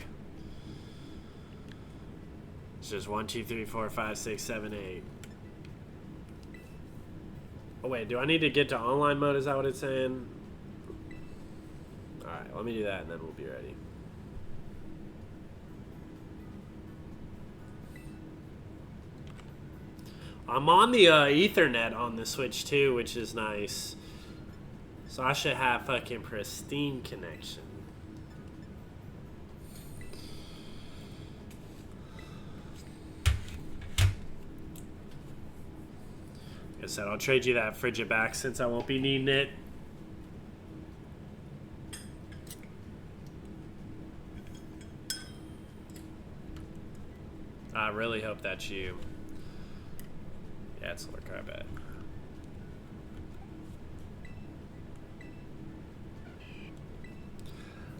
Speaker 1: It's just 1, 2, 3, 4, 5, 6, 7, 8. Oh wait, do I need to get to online mode? Is that what it's saying? Alright, let me do that and then we'll be ready. I'm on the Ethernet on the Switch too, which is nice. So I should have fucking pristine connection. Like I said, I'll trade you that Frigid back since I won't be needing it. I really hope that's you. Yeah, it's Lurk, I bet.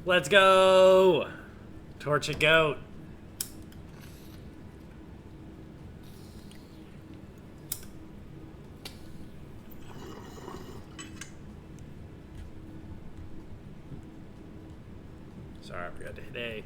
Speaker 1: Let's go! Torch a goat. Sorry, I forgot to hit A.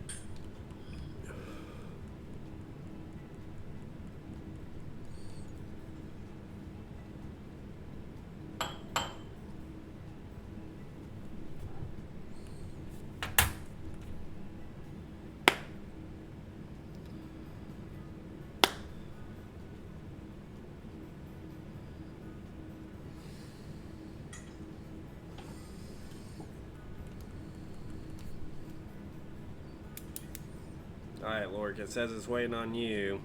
Speaker 1: Alright, Lork, it says it's waiting on you.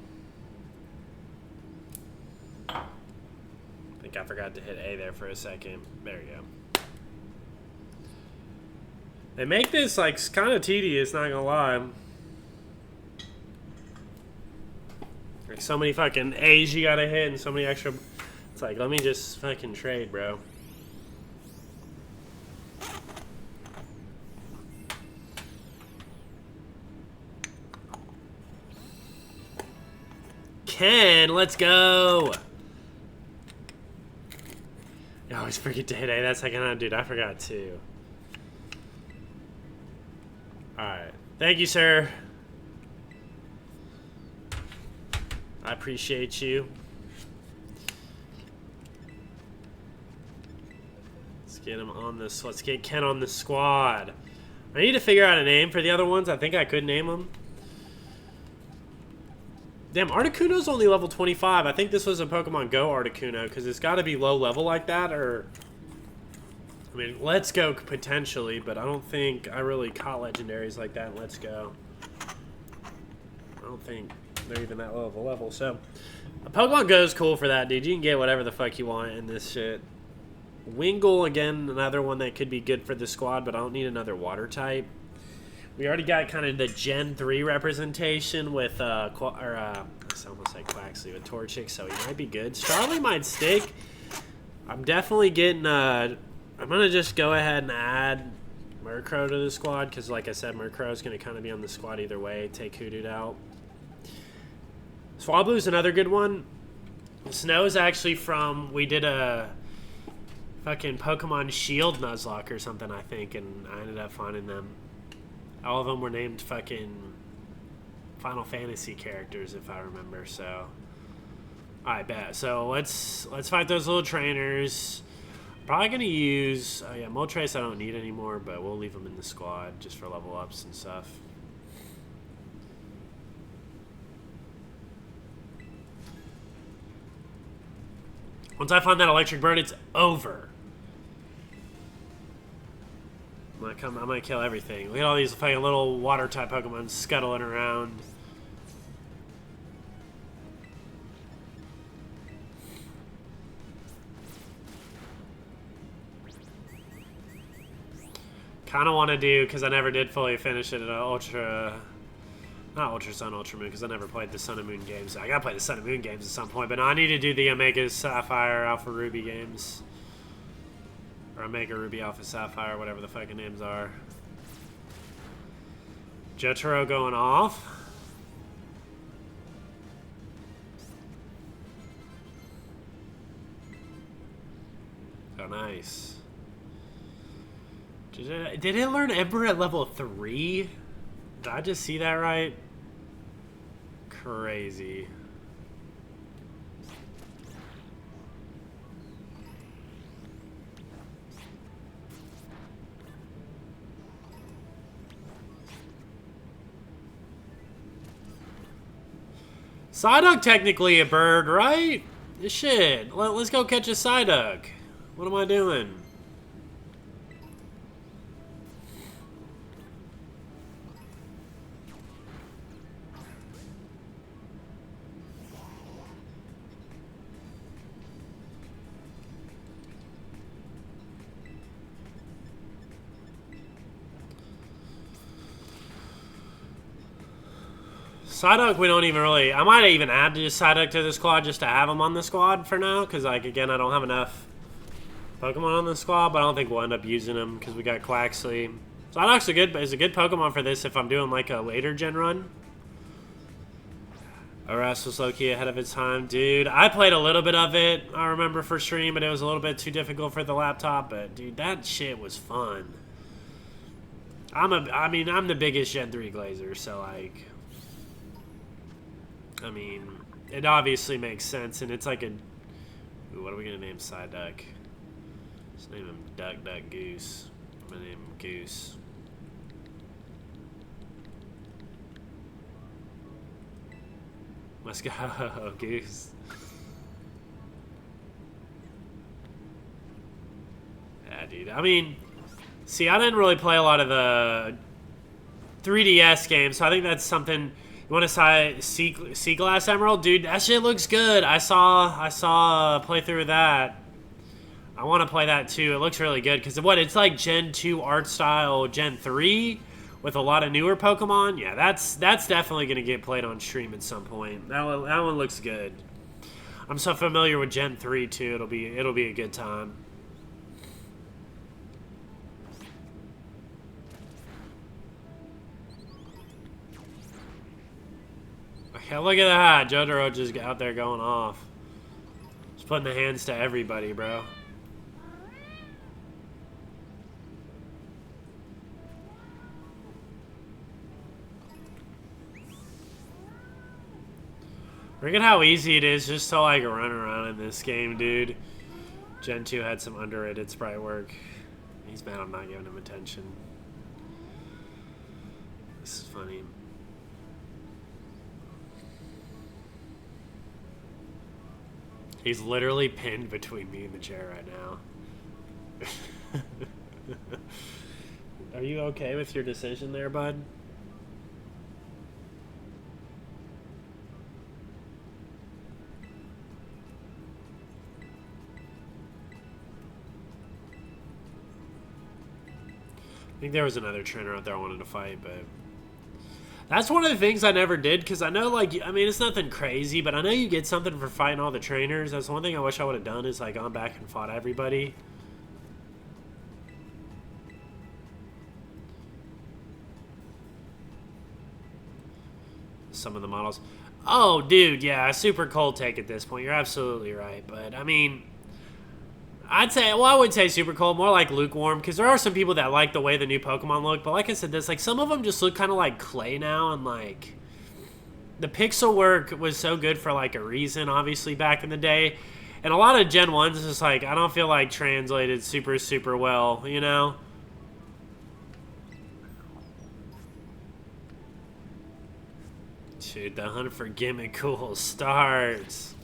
Speaker 1: I think I forgot to hit A there for a second. There you go. They make this, like, kind of tedious, not gonna lie. Like so many fucking A's you gotta hit and so many extra. It's like, let me just fucking trade, bro. Ken, let's go. I always forget to hit A. That's like, dude, I forgot too. Alright. Thank you, sir. I appreciate you. Let's get him on this. Let's get Ken on the squad. I need to figure out a name for the other ones. I think I could name them. Damn, Articuno's only level 25. I think this was a Pokemon Go Articuno, because it's got to be low level like that, or... I mean, Let's Go potentially, but I don't think I really caught legendaries like that in Let's Go. I don't think they're even that low of a level, so... Pokemon Go is cool for that, dude. You can get whatever the fuck you want in this shit. Wingull, again, another one that could be good for the squad, but I don't need another water type. We already got kind of the Gen 3 representation with, it's almost like Quaxley with Torchic, so he might be good. Starly might stick. I'm definitely getting, I'm going to just go ahead and add Murkrow to the squad, because like I said, Murkrow is going to kind of be on the squad either way. Take Hoodoo out. Swablu's another good one. Snow is actually from, we did a fucking Pokemon Shield Nuzlocke or something, I think, and I ended up finding them. All of them were named fucking Final Fantasy characters, if I remember. So, I bet. So let's fight those little trainers. Probably gonna use. Oh yeah, Moltres I don't need anymore, but we'll leave them in the squad just for level ups and stuff. Once I find that electric bird, it's over. I'm gonna kill everything. Look at all these fucking little water type Pokemon scuttling around. Kind of want to do, because I never did fully finish it at Ultra... Not Ultra Sun, Ultra Moon, because I never played the Sun and Moon games. I gotta play the Sun and Moon games at some point, but no, I need to do the Omega Sapphire, Alpha Ruby games. Or Omega Ruby, Alpha Sapphire, whatever the fucking names are. Jotaro going off. Oh, nice. Did it learn Emperor at level 3? Did I just see that right? Crazy. Psyduck technically a bird, right? Shit. Let's go catch a Psyduck. What am I doing? Psyduck, we don't even really... I might even add just Psyduck to the squad just to have him on the squad for now. Because, like, again, I don't have enough Pokemon on the squad. But I don't think we'll end up using him because we got Quaxley. Psyduck's is a good Pokemon for this if I'm doing, like, a later gen run. Oras was low-key ahead of its time. Dude, I played a little bit of it, I remember, for stream. But it was a little bit too difficult for the laptop. But, dude, that shit was fun. I'm the biggest Gen 3 glazer. So, like... I mean, it obviously makes sense, and it's like a... Ooh, what are we going to name Psyduck? Let's name him Duck Duck Goose. I'm going to name him Goose. Let's go, Goose. Yeah, dude. I mean, see, I didn't really play a lot of the 3DS games, so I think that's something... You want to Sea Glass Emerald? Dude, that shit looks good. I saw a playthrough of that. I want to play that too. It looks really good because it's like Gen 2 art style, Gen 3, with a lot of newer Pokemon, yeah, that's definitely gonna get played on stream at some point. That one looks good. I'm so familiar with Gen 3 too. It'll be a good time. Okay, look at that. Jotaro just out there going off. Just putting the hands to everybody, bro. Look at how easy it is just to like run around in this game, dude. Gen 2 had some underrated sprite work. He's mad I'm not giving him attention. This is funny. He's literally pinned between me and the chair right now. Are you okay with your decision there, bud? I think there was another trainer out there I wanted to fight, but that's one of the things I never did, because I know, like, I mean, it's nothing crazy, but I know you get something for fighting all the trainers. That's one thing I wish I would have done, is, like, gone back and fought everybody. Some of the models. Oh, dude, yeah, super cold take at this point. You're absolutely right, but, I mean, I would say super cold, more like lukewarm, because there are some people that like the way the new Pokemon look, but like I said, this, like, some of them just look kind of like clay now, and, like, the pixel work was so good for, like, a reason, obviously, back in the day, and a lot of Gen 1s is just, like, I don't feel like translated super, super well, you know? Dude, the hunt for Gimmicool starts.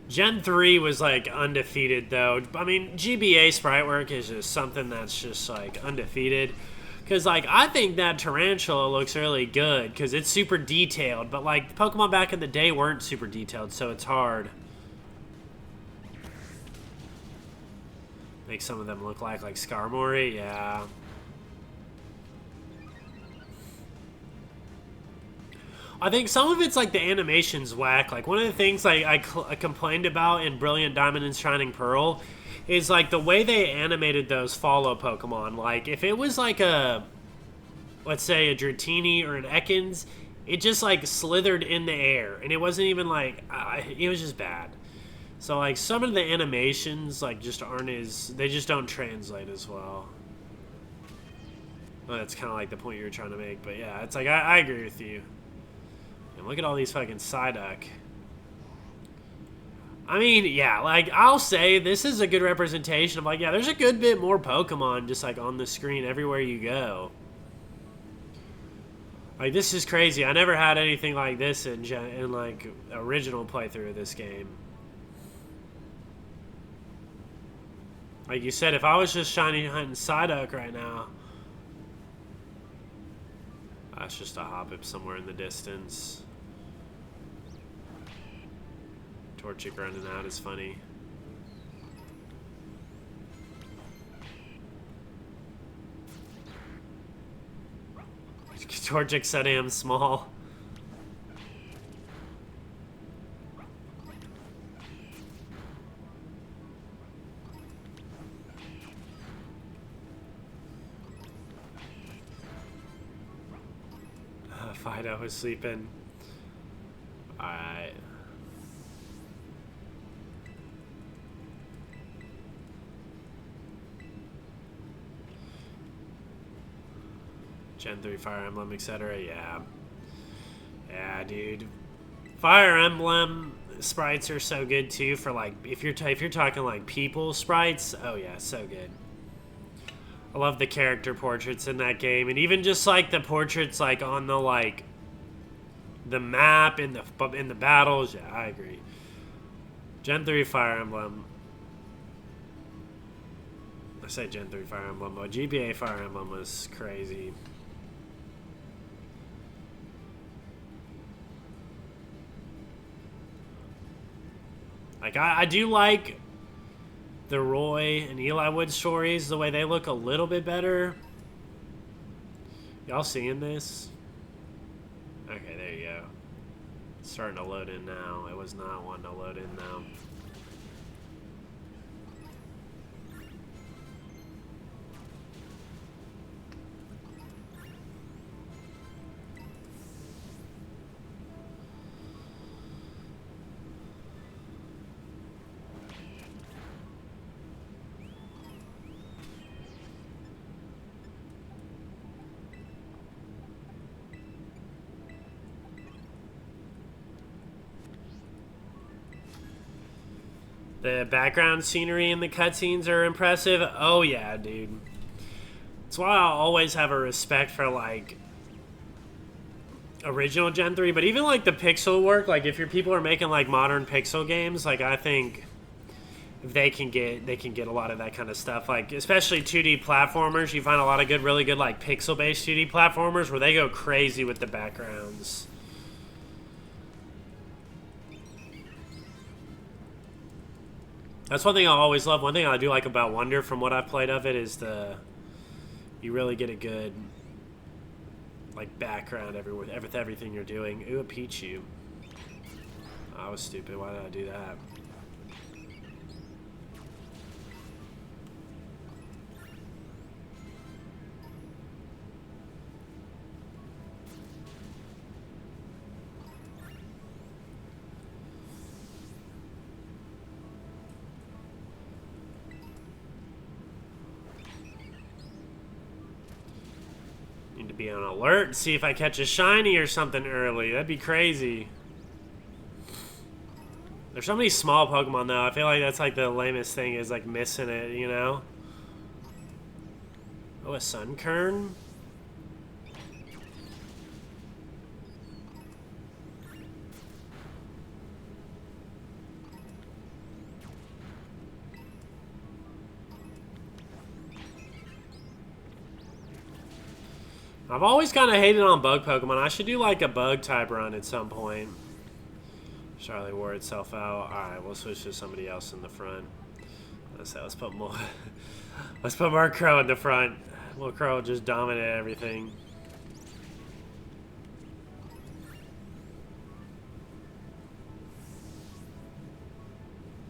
Speaker 1: Gen 3 was, like, undefeated, though. I mean, GBA sprite work is just something that's just, like, undefeated. Because, like, I think that Tarantula looks really good, because it's super detailed. But, like, Pokemon back in the day weren't super detailed, so it's hard. Make some of them look like Skarmory, yeah. I think some of it's like the animation's whack. Like, one of the things I complained about in Brilliant Diamond and Shining Pearl is, like, the way they animated those follow Pokemon. Like, if it was like a, let's say, a Dratini or an Ekans, it just, like, slithered in the air. And it wasn't even, like, it was just bad. So, like, some of the animations, like, just aren't as, they just don't translate as well. Well, that's kind of like the point you were trying to make. But, yeah, it's like, I agree with you. And look at all these fucking Psyduck. I mean, yeah, like, I'll say this is a good representation of, like, yeah, there's a good bit more Pokemon just, like, on the screen everywhere you go. Like, this is crazy. I never had anything like this in like, original playthrough of this game. Like you said, if I was just shiny hunting Psyduck right now, that's just a Hoppip somewhere in the distance. Torchic running out is funny. Torchic so damn small. Fido was sleeping. Alright. Gen 3 Fire Emblem, etc. Yeah. Yeah, dude. Fire Emblem sprites are so good too for, like, if you're talking like people sprites. Oh yeah, so good. I love the character portraits in that game, and even just like the portraits like on the like the map in the battles. Yeah, I agree. Gen 3 Fire Emblem. I say Gen 3 Fire Emblem, but GBA Fire Emblem was crazy. Like, I do like the Roy and Eli Wood stories, the way they look a little bit better. Y'all seeing this? Okay, there you go. It's starting to load in now. It was not wanting to load in now. The background scenery and the cutscenes are impressive. Oh yeah, dude. That's why I always have a respect for like original Gen 3, but even like the pixel work, like if your people are making like modern pixel games, like I think they can get a lot of that kind of stuff. Like especially 2D platformers, you find a lot of good, really good like pixel-based 2D platformers where they go crazy with the backgrounds. That's one thing I always love. One thing I do like about Wonder from what I've played of it is you really get a good like background everywhere with everything you're doing. Ooh, a Pichu. I was stupid. Why did I do that? Need to be on alert and see if I catch a shiny or something early. That'd be crazy. There's so many small Pokemon though. I feel like that's like the lamest thing is like missing it, you know? Oh, a Sunkern? I've always kind of hated on bug Pokemon. I should do like a bug type run at some point. Charlie wore itself out. Alright, we'll switch to somebody else in the front. Let's put more let's put more Crow in the front. Well, Crow will just dominate everything.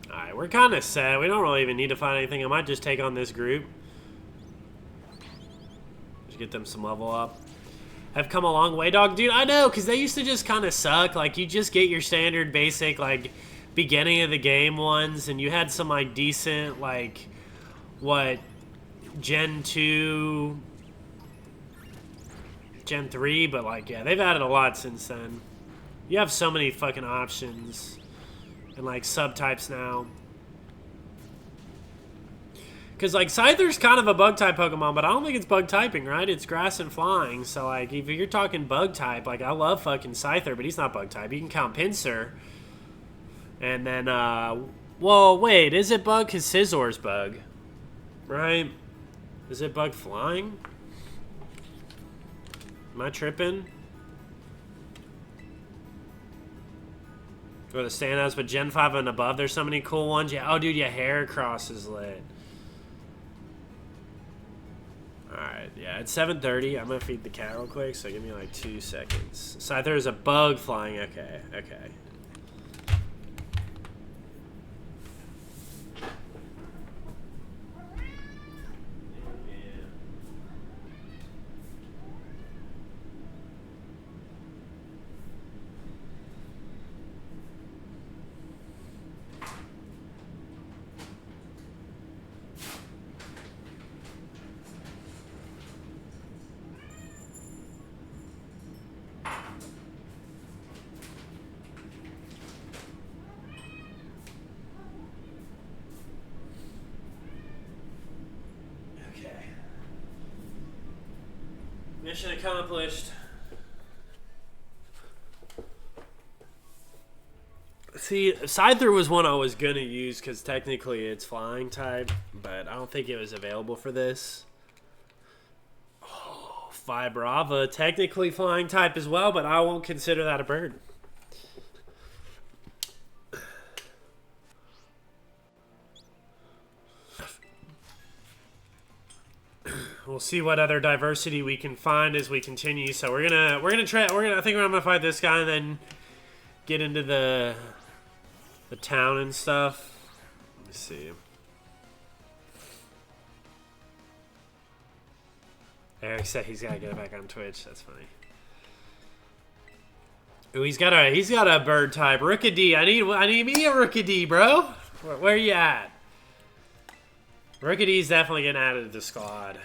Speaker 1: Alright, we're kind of set. We don't really even need to find anything. I might just take on this group. Just get them some level up. Have come a long way, dog. Dude, I know, because they used to just kind of suck. Like, you just get your standard basic, like, beginning of the game ones, and you had some, like, decent, like, what, Gen 2, Gen 3, but, like, yeah, they've added a lot since then. You have so many fucking options and, like, subtypes now. Because, like, Scyther's kind of a bug-type Pokemon, but I don't think it's bug-typing, right? It's grass and flying. So, like, if you're talking bug-type, like, I love fucking Scyther, but he's not bug-type. You can count Pinsir. And then, well, wait, is it bug? Because Scizzor's bug. Right? Is it bug flying? Am I tripping? Or the standouts, but Gen 5 and above, there's so many cool ones. Yeah, oh, dude, yeah, Heracross is lit. Alright, yeah, it's 7:30. I'm gonna feed the cat real quick, so give me like 2 seconds. Scyther is a bug flying. Okay, okay. Mission accomplished. See, Scyther was one I was going to use because technically it's flying type, but I don't think it was available for this. Oh, Vibrava, technically flying type as well, but I won't consider that a bird. we'll see what other diversity we can find as we continue. So we're gonna try. I think I'm gonna fight this guy and then get into the town and stuff. Let me see. Eric said he's gotta get back on Twitch. That's funny. Ooh, he's got a bird type. Rookidee. I need me a Rookidee, bro. Where you at? Rookidee's definitely getting added to the squad.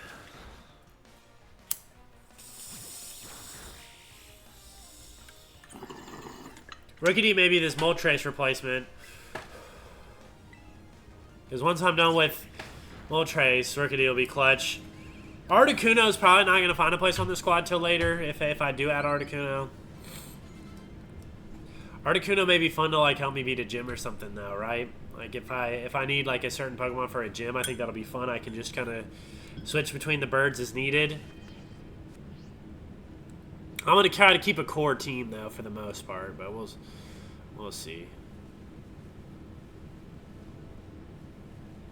Speaker 1: Rookidee may be this Moltres replacement. Because once I'm done with Moltres, Rookidee will be clutch. Articuno's probably not going to find a place on the squad till later if I do add Articuno. Articuno may be fun to like help me beat a gym or something though, right? Like if I need like a certain Pokemon for a gym, I think that'll be fun. I can just kind of switch between the birds as needed. I'm gonna try to keep a core team though for the most part, but we'll see.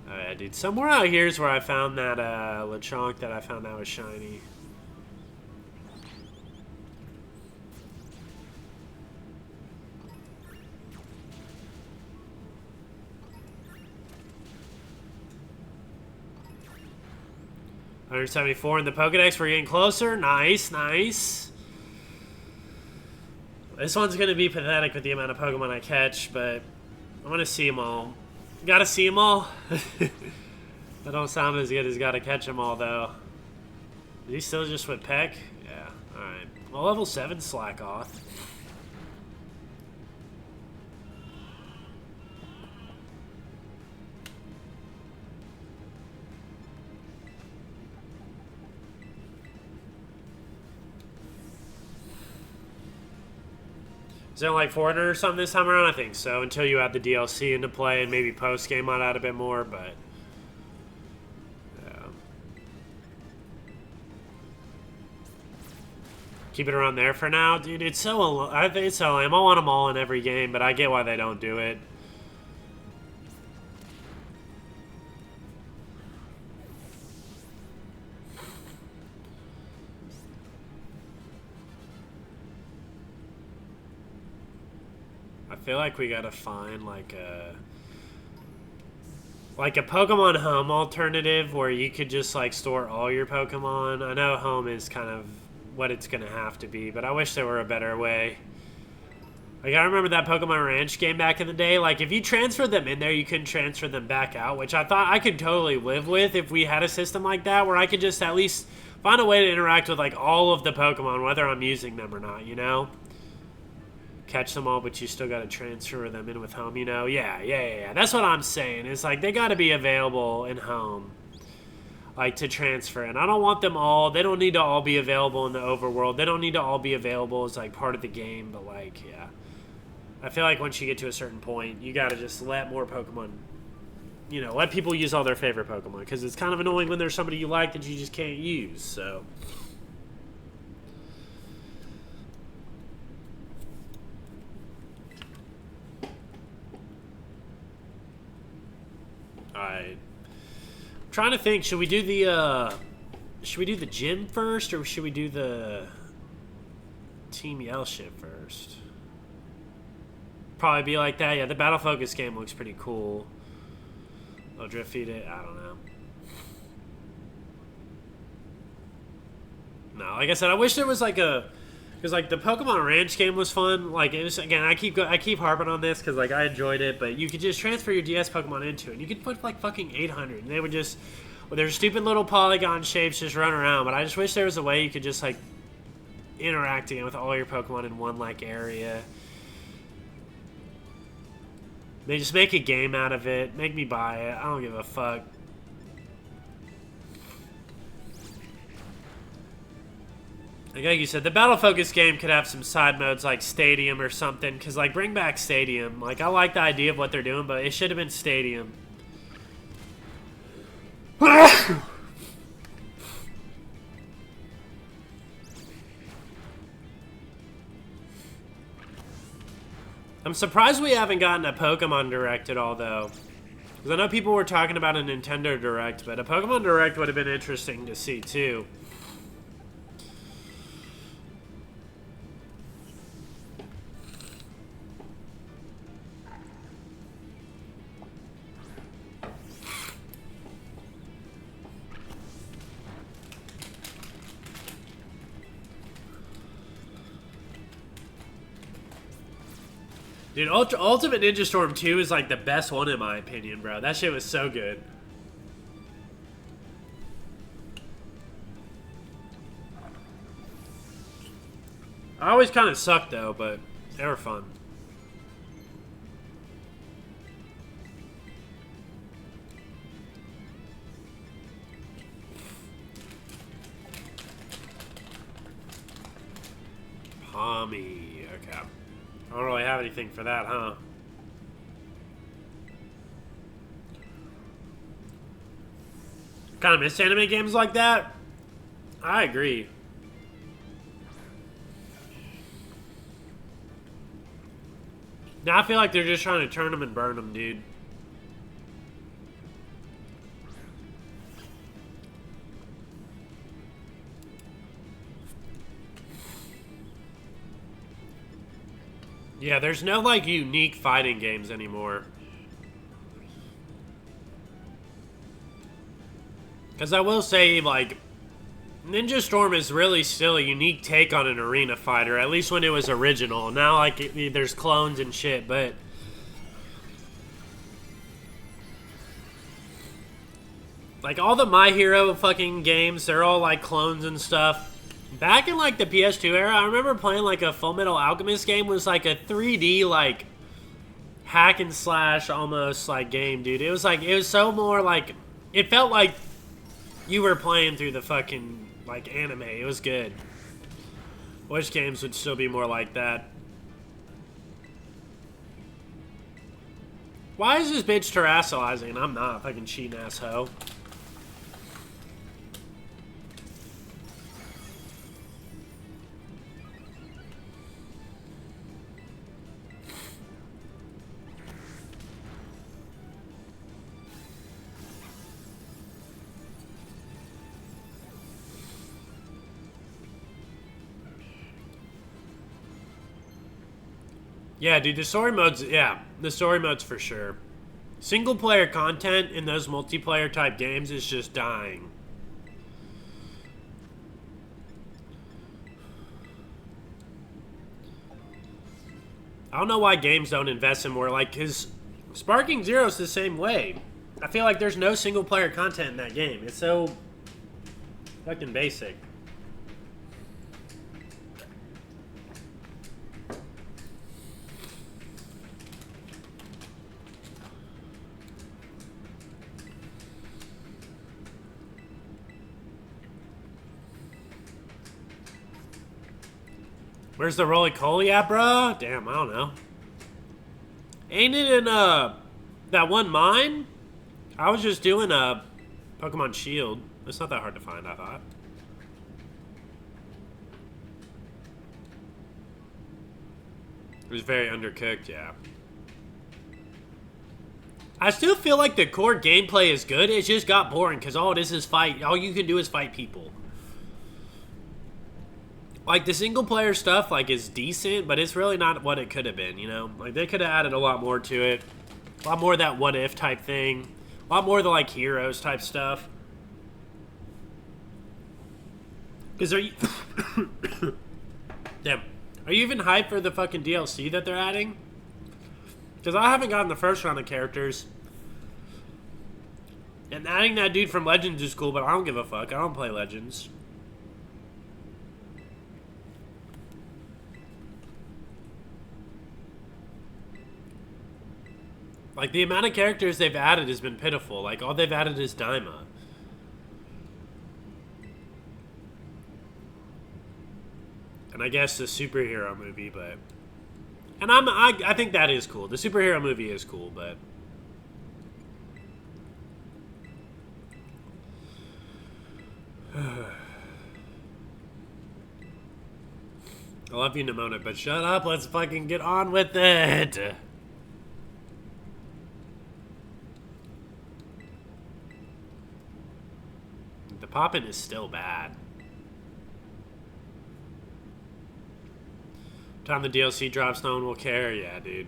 Speaker 1: Oh yeah, dude. Somewhere out here is where I found that Lechonk that I found out was shiny. $174 in the Pokedex. We're getting closer. Nice, nice. This one's going to be pathetic with the amount of Pokemon I catch, but I want to see them all. Gotta see them all. That don't sound as good as gotta catch them all, though. Is he still just with Peck? Yeah, alright. Well, level 7 slack off. Is there like 400 or something this time around? I think so. Until you add the DLC into play and maybe post game might add a bit more, but yeah. Keep it around there for now, dude. It's so I think it's so lame. I want them all in every game, but I get why they don't do it. I feel like we gotta find like a Pokemon Home alternative where you could just like store all your Pokemon. I know Home is kind of what it's gonna have to be, but I wish there were a better way. Like I remember that Pokemon Ranch game back in the day. Like if you transferred them in there, you couldn't transfer them back out, which I thought I could totally live with if we had a system like that where I could just at least find a way to interact with like all of the Pokemon, whether I'm using them or not, you know? Catch them all, but you still got to transfer them in with Home, you know? Yeah. That's what I'm saying. It's like they got to be available in Home, like to transfer. And I don't want them all. They don't need to all be available in the overworld. They don't need to all be available as like part of the game. But like, yeah, I feel like once you get to a certain point, you got to just let more Pokemon, you know, let people use all their favorite Pokemon because it's kind of annoying when there's somebody you like that you just can't use. So. Alright. I'm trying to think, should we do the gym first or should we do the Team Yell shit first? Probably be like that. Yeah, the Battle Focus game looks pretty cool. I'll drift feed it. I don't know. No, like I said, I wish there was like a... Because, like, the Pokemon Ranch game was fun. Like, it was, again, I keep harping on this because, like, I enjoyed it. But you could just transfer your DS Pokemon into it. You could put, like, fucking 800. And they would just, with their stupid little polygon shapes, just run around. But I just wish there was a way you could just, like, interact again with all your Pokemon in one, like, area. They just make a game out of it. Make me buy it. I don't give a fuck. Like you said, the Battle Focus game could have some side modes like Stadium or something. Because, like, bring back Stadium. Like, I like the idea of what they're doing, but it should have been Stadium. I'm surprised we haven't gotten a Pokemon Direct at all, though. Because I know people were talking about a Nintendo Direct, but a Pokemon Direct would have been interesting to see too. Dude, Ultimate Ninja Storm 2 is like the best one in my opinion, bro. That shit was so good. I always kind of sucked though, but they were fun. Pommy, okay. I don't really have anything for that, huh? Kind of miss anime games like that? I agree. Now I feel like they're just trying to turn them and burn them, dude. Yeah, there's no, like, unique fighting games anymore. Because I will say, like, Ninja Storm is really still a unique take on an arena fighter, at least when it was original. Now, like, there's clones and shit, but... like, all the My Hero fucking games, they're all, like, clones and stuff. Back in, like, the PS2 era, I remember playing, like, a Full Metal Alchemist game was, like, a 3D, like, hack and slash almost, like, game, dude. It was, like, it was so more, like, it felt like you were playing through the fucking, like, anime. It was good. Which games would still be more like that? Why is this bitch terrestrializing? I'm not a fucking cheating asshole. Yeah, dude, the story modes, yeah, the story modes for sure. Single player content in those multiplayer type games is just dying. I don't know why games don't invest in more, like, because Sparking Zero's the same way. I feel like there's no single player content in that game. It's so fucking basic. Where's the roly-poly at, bro? Damn, I don't know. Ain't it in, that one mine? I was just doing a Pokemon Shield. It's not that hard to find, I thought. It was very undercooked, yeah. I still feel like the core gameplay is good. It just got boring because all it is fight. All you can do is fight people. Like, the single-player stuff, like, is decent, but it's really not what it could have been, you know? Like, they could have added a lot more to it. A lot more of that what-if type thing. A lot more of the, like, heroes type stuff. Because are you... Damn. Are you even hyped for the fucking DLC that they're adding? Because I haven't gotten the first round of characters. And adding that dude from Legends is cool, but I don't give a fuck. I don't play Legends. Like, the amount of characters they've added has been pitiful. Like, all they've added is Daima. And I guess the superhero movie, but... And I think that is cool. The superhero movie is cool, but... I love you, Nimona, but shut up. Let's fucking get on with it. Poppin' is still bad. Time the DLC drops, no one will care. Yeah, dude.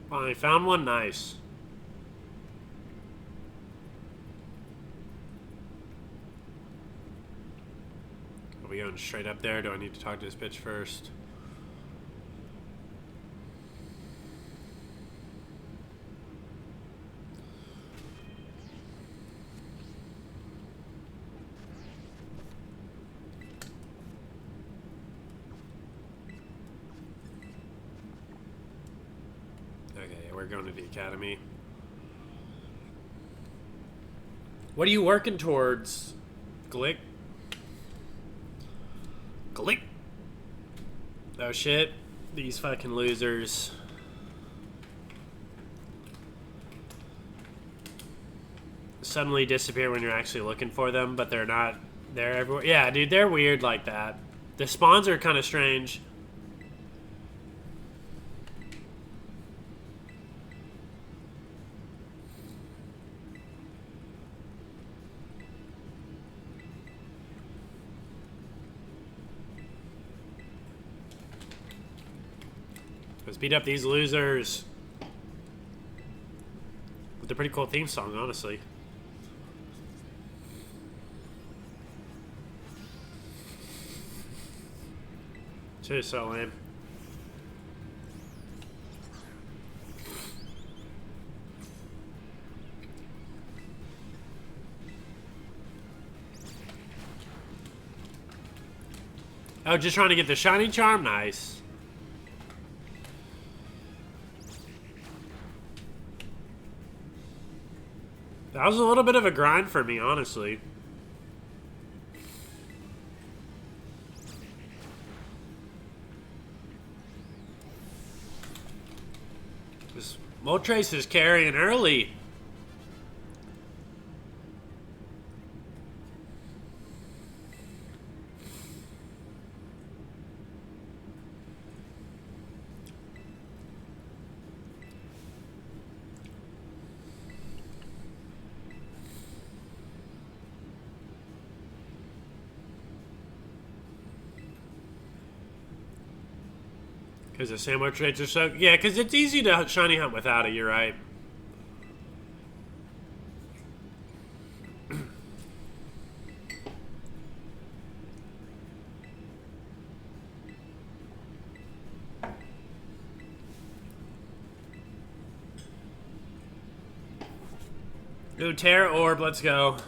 Speaker 1: Finally found one. Nice. Are we going straight up there? Do I need to talk to this bitch first? We're going to the academy. What are you working towards, Glick? Glick! Oh shit. These fucking losers. Suddenly disappear when you're actually looking for them, but they're not there everywhere. Yeah, dude, they're weird like that. The spawns are kind of strange. Let's beat up these losers. With a pretty cool theme song, honestly. Shit is so lame. Oh, just trying to get the shiny charm? Nice. That was a little bit of a grind for me, honestly. This Moltres is carrying early. Because the sandwich rates are so... Yeah, because it's easy to shiny hunt without it, you're right. Ooh, Terra Orb, let's go.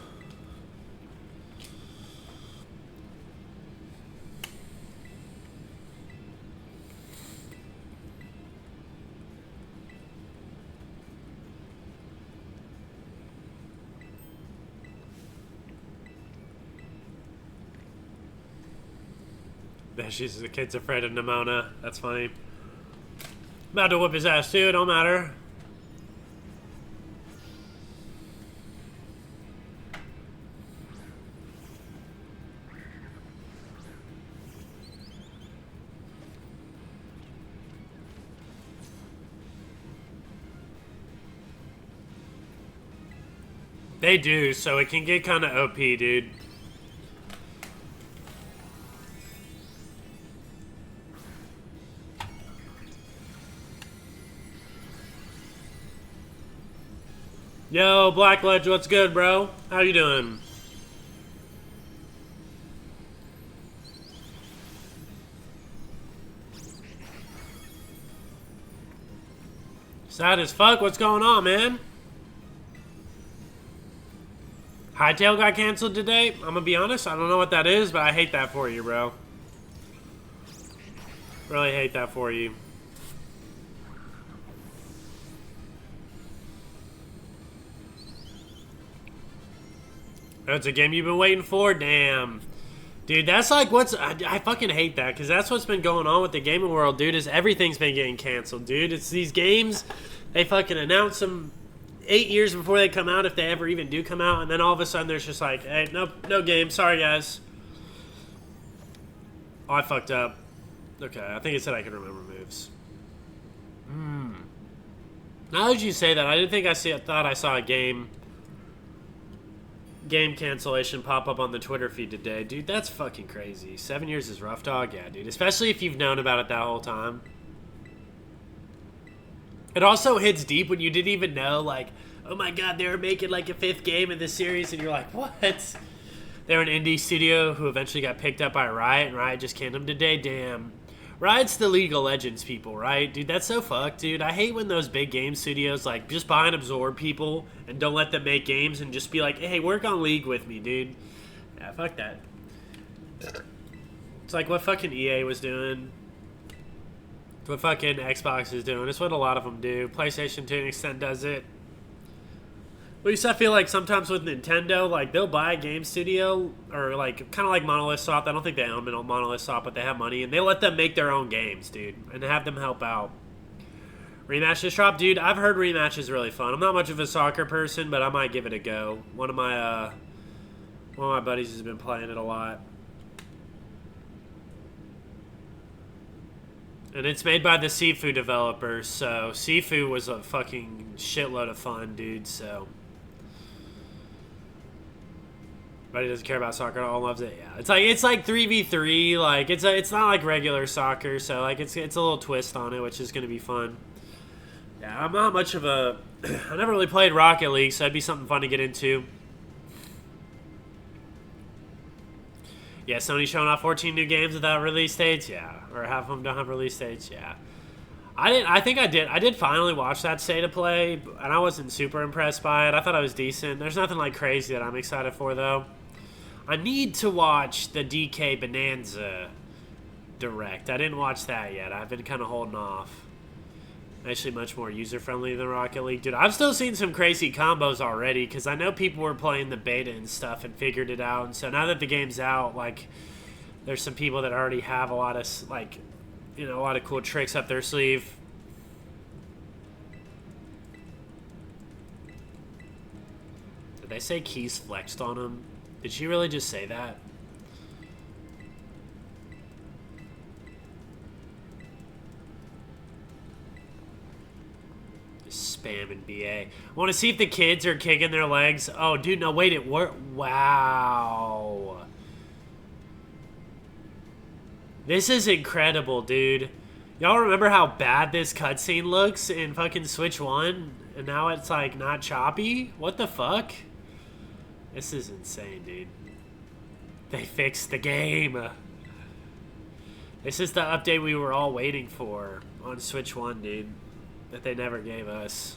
Speaker 1: The kid's afraid of Nimona. That's funny. I'm about to whoop his ass too, it don't matter. They do, so it can get kind of OP, dude. Yo, Blackledge, what's good, bro? How you doing? Sad as fuck, what's going on, man? Hightail got canceled today? I'm gonna be honest, I don't know what that is, but I hate that for you, bro. Really hate that for you. That's a game you've been waiting for? Damn. Dude, that's like what's... I fucking hate that, because that's what's been going on with the gaming world, dude, is everything's been getting canceled, dude. It's these games, they fucking announce them 8 years before they come out, if they ever even do come out, and then all of a sudden there's just like, hey, no game, sorry guys. Oh, I fucked up. Okay, I think it said I can remember moves. Now that you say that, I didn't think I thought I saw a game cancellation pop up on the Twitter feed today. Dude, that's fucking crazy. 7 years is rough, dog. Yeah, dude. Especially if you've known about it that whole time. It also hits deep when you didn't even know, like, oh my god, they were making like a 5th game in this series, and you're like, what? They're an indie studio who eventually got picked up by Riot, and Riot just canned them today. Damn. Riot's the League of Legends people, right? Dude, that's so fucked, dude. I hate when those big game studios, like, just buy and absorb people and don't let them make games and just be like, hey, work on League with me, dude. Yeah, fuck that. It's like what fucking EA was doing. What fucking Xbox is doing. It's what a lot of them do. PlayStation, to an extent, does it. At least I feel like sometimes with Nintendo, like, they'll buy a game studio, or, like, kind of like Monolith Soft. I don't think they own Monolith Soft, but they have money, and they let them make their own games, dude, and have them help out. Rematch just dropped. Dude, I've heard Rematch is really fun. I'm not much of a soccer person, but I might give it a go. One of my buddies has been playing it a lot. And it's made by the Sifu developers, so Sifu was a fucking shitload of fun, dude, so... But he doesn't care about soccer at all, loves it. Yeah, it's like 3v3. Like it's not like regular soccer, so like it's a little twist on it, which is gonna be fun. Yeah, I'm not much of a. I never really played Rocket League, so that'd be something fun to get into. Yeah, Sony's showing off 14 new games without release dates. Yeah, or half of them don't have release dates. Yeah. I think I did finally watch that State of Play, and I wasn't super impressed by it. I thought it was decent. There's nothing like crazy that I'm excited for, though. I need to watch the DK Bonanza Direct. I didn't watch that yet. I've been kind of holding off. Actually much more user-friendly than Rocket League. Dude, I've still seen some crazy combos already, because I know people were playing the beta and stuff and figured it out. And so now that the game's out, like, there's some people that already have a lot of, like, you know, a lot of cool tricks up their sleeve. Did they say Keys flexed on him? Did she really just say that? Just spamming BA. I want to see if the kids are kicking their legs. Oh, dude, no, wait, it worked. Wow. This is incredible, dude. Y'all remember how bad this cutscene looks in fucking Switch 1? And now it's, like, not choppy? What the fuck? This is insane, dude. They fixed the game. This is the update we were all waiting for on Switch 1, dude. That they never gave us.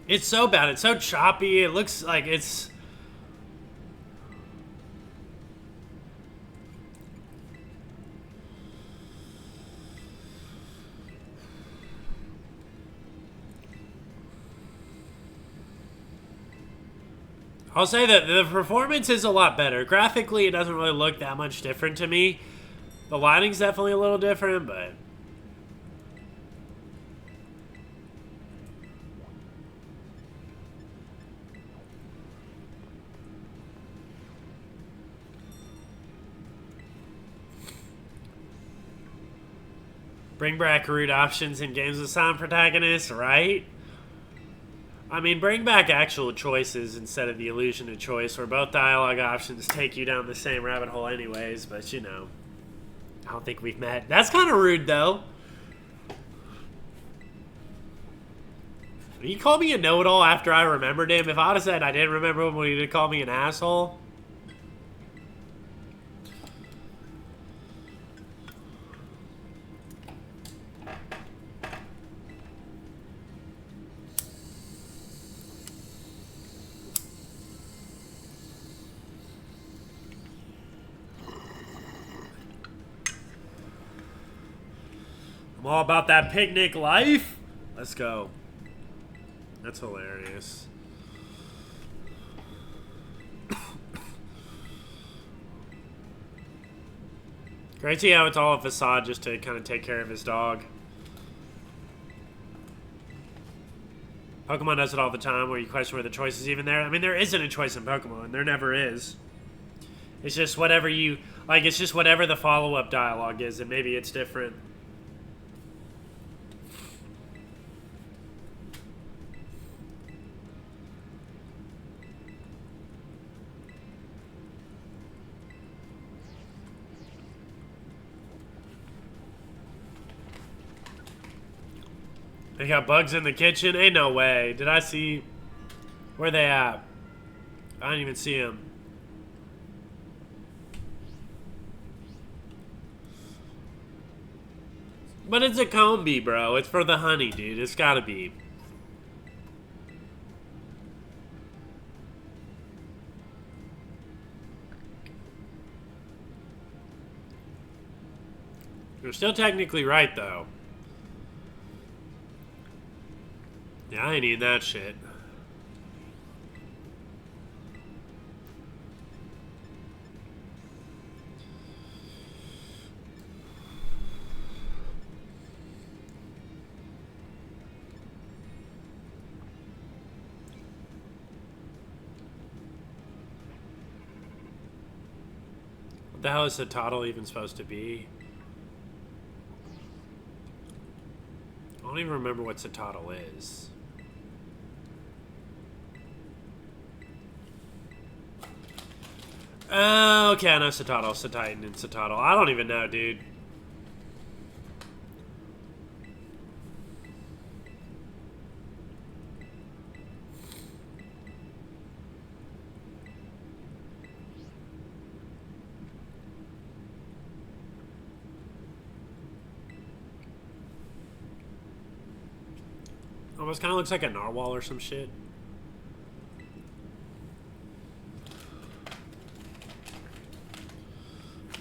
Speaker 1: It's so bad. It's so choppy. It looks like it's... I'll say that the performance is a lot better. Graphically, it doesn't really look that much different to me. The lighting's definitely a little different, but... Bring back root options in games with sound protagonists, right? I mean, bring back actual choices instead of the illusion of choice, where both dialogue options take you down the same rabbit hole anyways, but you know. I don't think we've met. That's kind of rude, though. He called me a know-it-all after I remembered him. If I would have said I didn't remember him, would he have called me an asshole? I'm all about that picnic life. Let's go. That's hilarious. Great to see how it's all a facade just to kind of take care of his dog. Pokemon does it all the time where you question where the choice is even there. I mean, there isn't a choice in Pokemon. There never is. It's just whatever you... Like, it's just whatever the follow-up dialogue is, and maybe it's different. They got bugs in the kitchen? Ain't no way. Did I see... Where they at? I didn't even see them. But it's a comb bee, bro. It's for the honey, dude. It's gotta be. You're still technically right, though. Yeah, I ain't eating that shit. What the hell is Citadel even supposed to be? I don't even remember what Citadel is. Okay, I know Citadel, Cititan, and Citadel. I don't even know, dude. Almost kind of looks like a narwhal or some shit.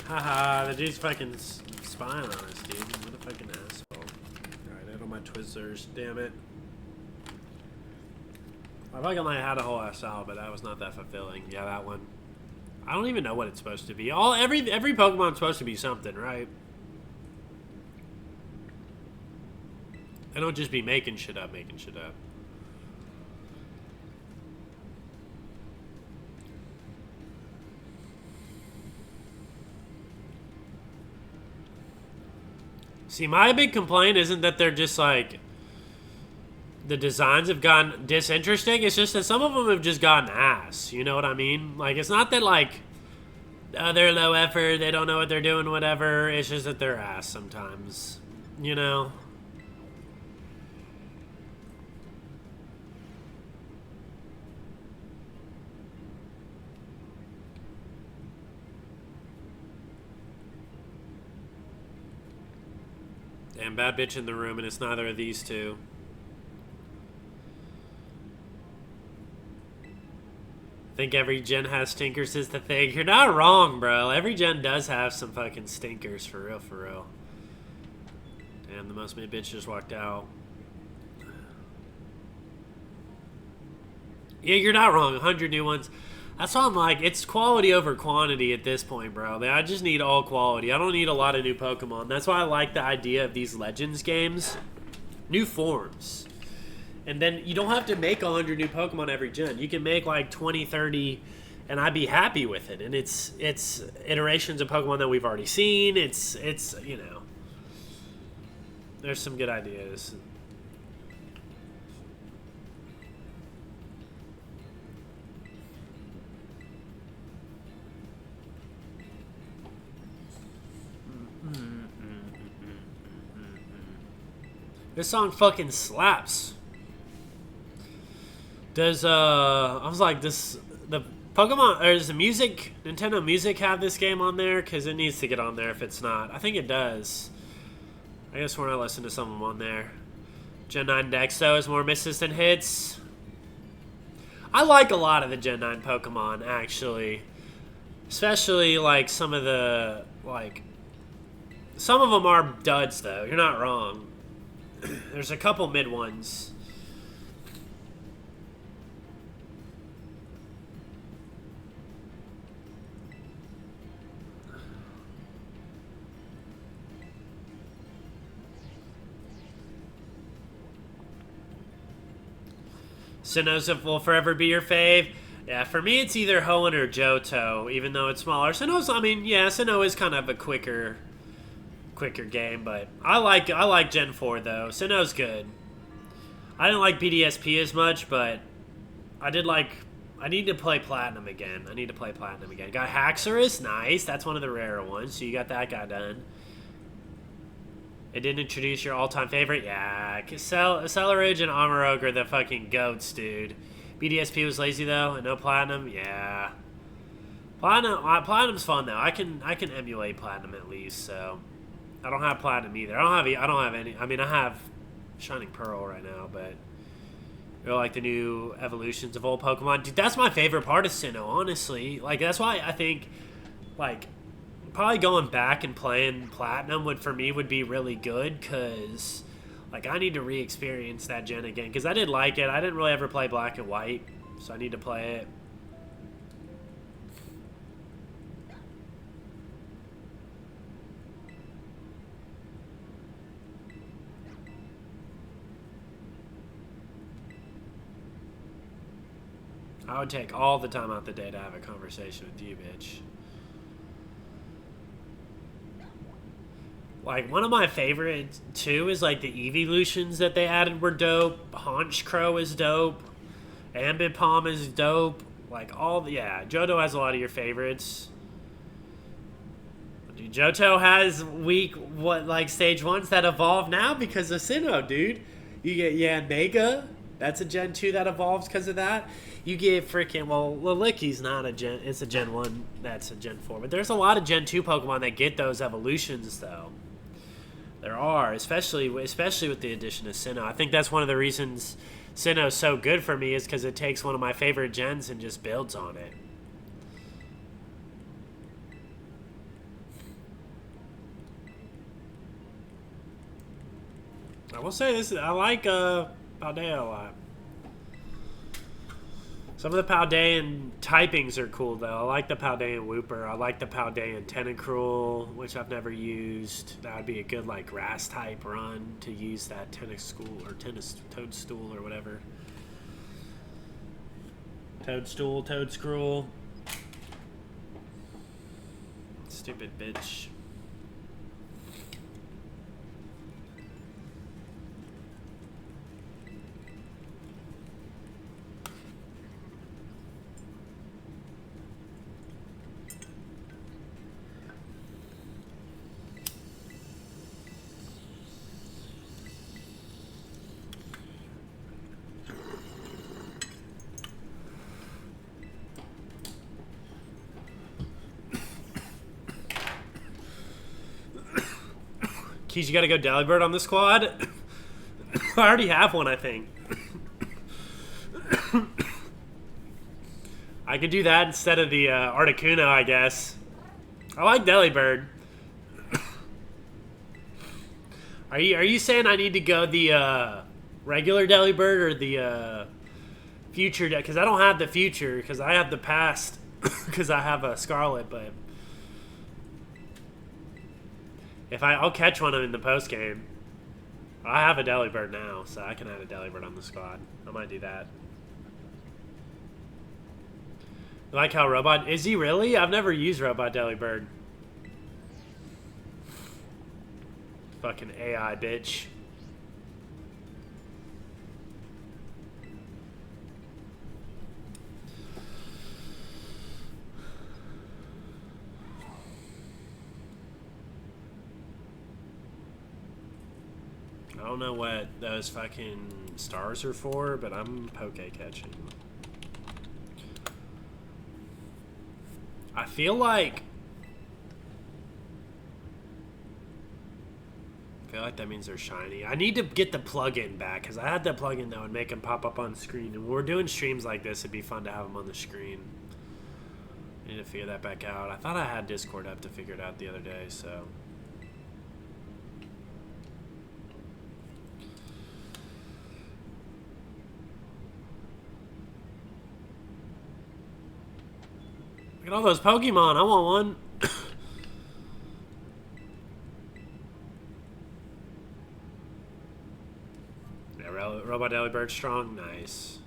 Speaker 1: Haha, the dude's fucking spying on us, dude. What a fucking asshole. Alright, I had all my Twizzlers, damn it. I fucking like had a whole ass out, but that was not that fulfilling. Yeah, that one. I don't even know what it's supposed to be. Every Pokemon's supposed to be something, right? I don't just be making shit up. See, my big complaint isn't that they're just like... The designs have gotten disinteresting. It's just that some of them have just gotten ass. You know what I mean? Like, it's not that, like... they're low effort, they don't know what they're doing, whatever. It's just that they're ass sometimes. You know? Damn, bad bitch in the room, and it's neither of these two. Think every gen has stinkers is the thing. You're not wrong, bro. Every gen does have some fucking stinkers, for real, for real. Damn, the most mid bitch just walked out. Yeah, you're not wrong. 100 new ones. That's why I'm like, it's quality over quantity at this point, bro. I just need all quality. I don't need a lot of new Pokemon. That's why I like the idea of these Legends games. New forms. And then you don't have to make 100 new Pokemon every gen. You can make like 20, 30, and I'd be happy with it. And it's iterations of Pokemon that we've already seen. It's you know. There's some good ideas. This song fucking slaps. Does I was like, the Pokemon, or does the music, Nintendo Music have this game on there? Because it needs to get on there if it's not. I think it does. I guess when I listen to some of them on there. Gen 9 Dex, though, is more misses than hits. I like a lot of the Gen 9 Pokemon, actually. Especially, like, some of the, like... Some of them are duds, though. You're not wrong. There's a couple mid ones. Sinnoh will forever be your fave. Yeah, for me it's either Hoenn or Johto, even though it's smaller. Sinnoh's, I mean, yeah, Sinnoh is kind of a quicker game, but I like Gen 4 though. Sinnoh's good. I didn't like BDSP as much, but I need to play Platinum again. Got Haxorus, nice. That's one of the rarer ones, so you got that guy done. It didn't introduce your all-time favorite? Yeah, Celeridge and Amarok are the fucking goats, dude. BDSP was lazy though, and no Platinum? Yeah. Platinum's fun though. I can emulate Platinum at least, so I don't have Platinum either. I don't have any. I mean, I have Shining Pearl right now, but they're like the new evolutions of old Pokemon. Dude, that's my favorite part of Sinnoh, honestly. Like, that's why I think, like, probably going back and playing Platinum would be really good, because, like, I need to re-experience that gen again, because I did like it. I didn't really ever play Black and White, so I need to play it. I would take all the time out the day to have a conversation with you, bitch. Like, one of my favorites, too, is, like, the evolutions that they added were dope. Haunch Crow is dope. Ambipom is dope. Like, yeah, Johto has a lot of your favorites. Dude, Johto has stage 1s that evolve now because of Sinnoh, dude. You get Yanmega. That's a Gen 2 that evolves because of that. You get freaking, well, Lilicky's not a Gen, it's a Gen 1, that's a Gen 4. But there's a lot of Gen 2 Pokemon that get those evolutions, though. There are, especially with the addition of Sinnoh. I think that's one of the reasons Sinnoh's so good for me, is because it takes one of my favorite gens and just builds on it. I will say this, I like Paldea a lot. Some of the Paldean typings are cool, though. I like the Paldean Wooper. I like the Paldean Tentacruel, which I've never used. That would be a good, like, grass-type run to use that Toadstool, or whatever. Toadscruel. Stupid bitch. Keys, you gotta go Delibird on the squad? I already have one, I think. I could do that instead of the Articuno, I guess. I like Delibird. Are you saying I need to go the regular Delibird or the future? Because I don't have the future, because I have the past, because I have a Scarlet, but I'll catch one in the post game. I have a Delibird now, so I can add a Delibird on the squad. I might do that. You like how Robot is he really? I've never used Robot Delibird. Fucking AI bitch. I don't know what those fucking stars are for, but I'm poke catching. I feel like that means they're shiny. I need to get the plugin back, because I had that plugin that would make them pop up on screen. And when we're doing streams like this, it'd be fun to have them on the screen. I need to figure that back out. I thought I had Discord up to figure it out the other day, so Look at all those Pokemon. I want one. Yeah, Robot Delibird strong. Nice.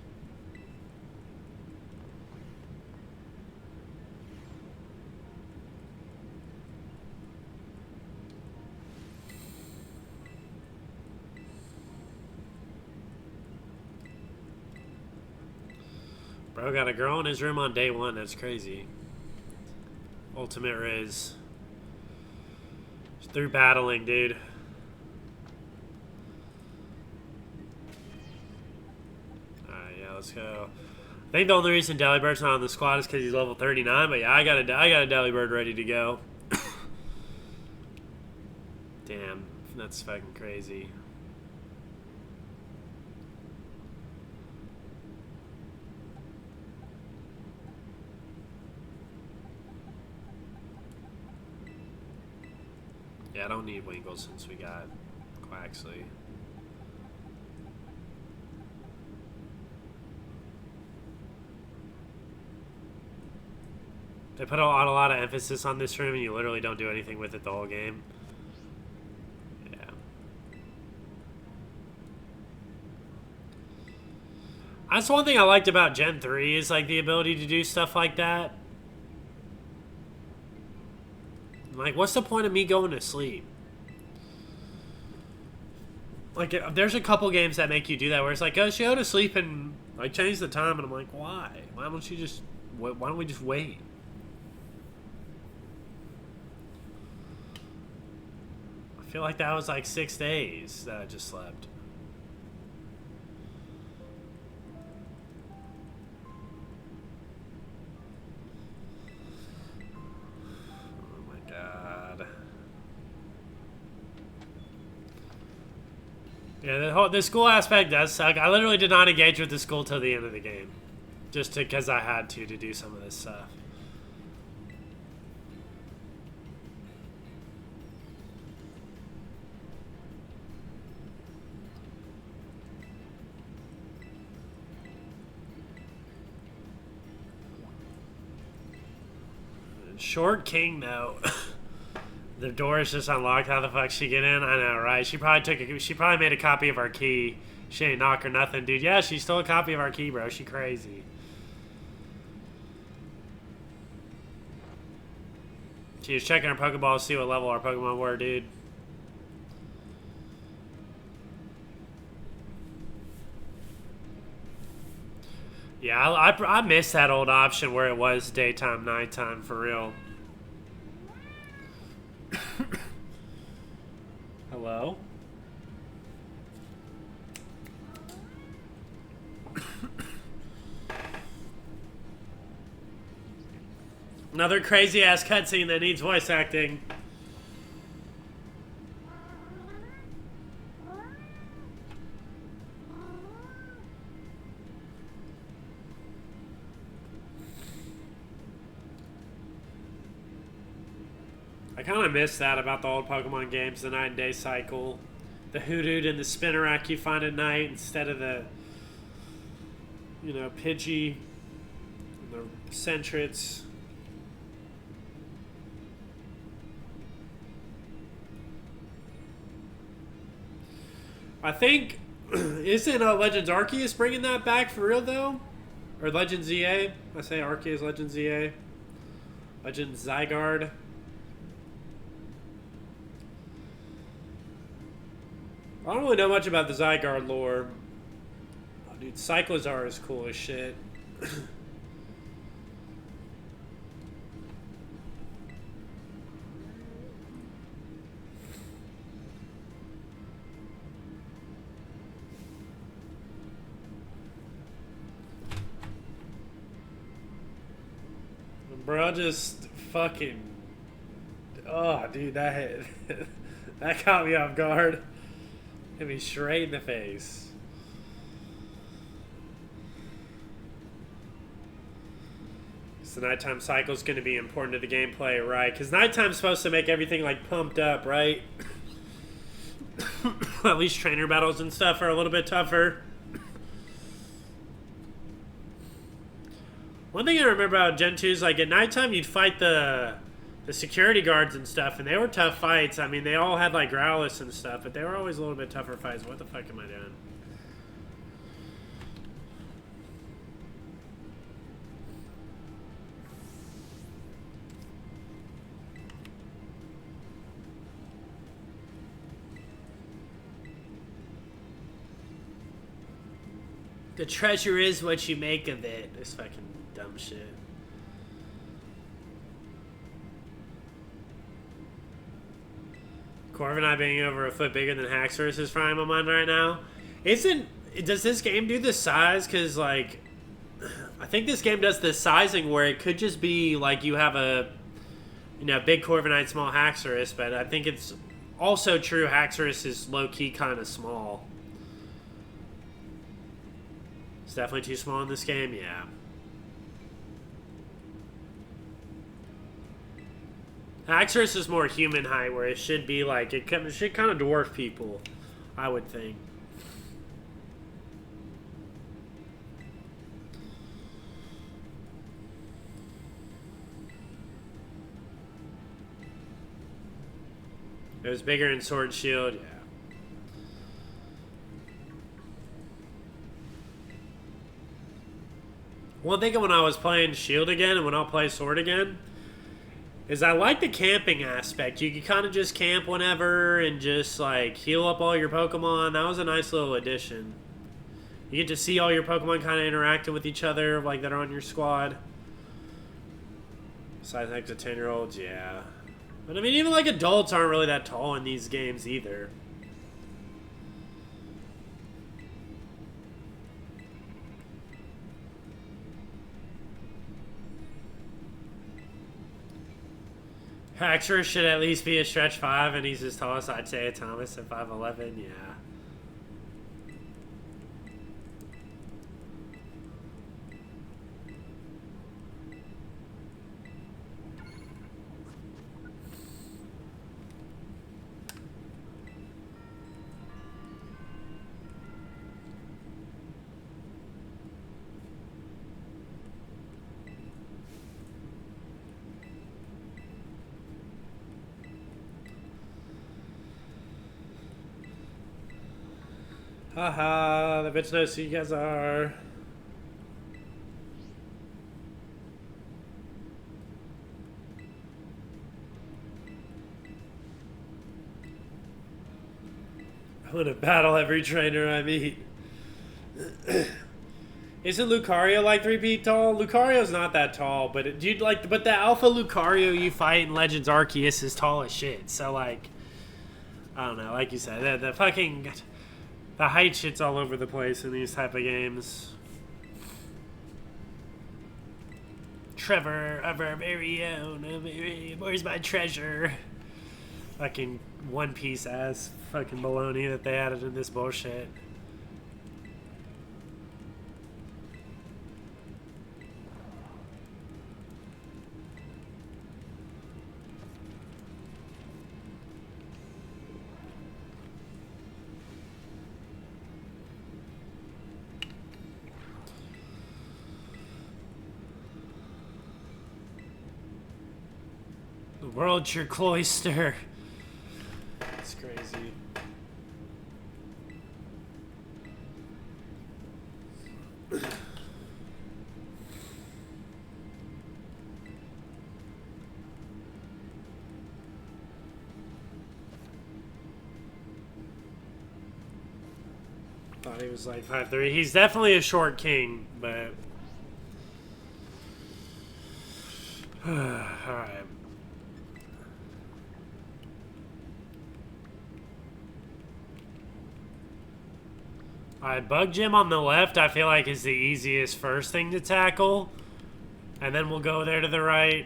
Speaker 1: Bro got a girl in his room on day one. That's crazy. Ultimate Riz. Just through battling, dude. Alright, yeah, let's go. I think the only reason Delibird's not on the squad is because he's level 39, but yeah, I got a Delibird ready to go. Damn, that's fucking crazy. Yeah, I don't need Winkle since we got Quaxley. They put a lot of emphasis on this room, and you literally don't do anything with it the whole game. Yeah. That's one thing I liked about Gen 3 is like the ability to do stuff like that. Like, what's the point of me going to sleep? Like, there's a couple games that make you do that where it's like, oh, go to sleep and like change the time, and I'm like, why? Why don't we just wait? I feel like that was like 6 days that I just slept. Yeah, the school aspect does suck. I literally did not engage with the school till the end of the game. Just because I had to do some of this stuff. Short King, though. The door is just unlocked. How the fuck she get in? I know, right? She probably made a copy of our key. She ain't knock or nothing, dude. Yeah, she stole a copy of our key, bro. She crazy. She was checking her Pokeball to see what level our Pokemon were, dude. Yeah, I miss that old option where it was daytime, nighttime, for real. Hello? Another crazy ass cutscene that needs voice acting. I kind of miss that about the old Pokemon games, the night and day cycle. The Hoothoot and the Spinarak you find at night instead of the, you know, Pidgey and the Sentrets. I think, isn't Legends Arceus bringing that back for real, though? Or Legends ZA? I say Arceus, Legends ZA. Legends Zygarde. I don't really know much about the Zygarde lore. Oh, dude, Cyclozar is cool as shit. Bro, just fucking... Oh, dude, that hit... that caught me off guard. Hit me straight in the face. So the nighttime cycle is going to be important to the gameplay, right? Because nighttime's supposed to make everything, like, pumped up, right? At least trainer battles and stuff are a little bit tougher. One thing I remember about Gen 2 is like at nighttime you'd fight the security guards and stuff, and they were tough fights. I mean, they all had like Growlithe and stuff, but they were always a little bit tougher fights. What the fuck am I doing? The treasure is what you make of it. This fucking dumb shit. Corviknight being over a foot bigger than Haxorus is frying my mind right now. Does this game do the size? Because, like, I think this game does the sizing where it could just be, like, you have a, big Corviknight, small Haxorus, but I think it's also true Haxorus is low-key kind of small. It's definitely too small in this game, yeah. Haxorus is more human height, where it should be like, it should kind of dwarf people, I would think. It was bigger in Sword and Shield, yeah. One thing when I was playing Shield again and when I'll play Sword again is I like the camping aspect. You can kind of just camp whenever and just like heal up all your Pokemon. That was a nice little addition. You get to see all your Pokemon kind of interacting with each other like that are on your squad. Besides like the 10-year-olds, yeah. But I mean, even like adults aren't really that tall in these games either. Haxorus should at least be a stretch 5, and he's as tall as I'd say a Thomas at 5'11", yeah. Haha, the bitch knows who you guys are. I'm gonna battle every trainer I meet. Isn't Lucario like 3 feet tall? Lucario's not that tall, but but the alpha Lucario you fight in Legends Arceus is tall as shit. So like, I don't know. Like you said, the fucking the height shit's all over the place in these type of games. Trevor of our very own. Where's my treasure? Fucking One Piece ass fucking baloney that they added in this bullshit. The world's your cloister. It's crazy. Thought he was like 5'3". He's definitely a short king, but alright. Alright, Bug Gym on the left I feel like is the easiest first thing to tackle. And then we'll go there to the right.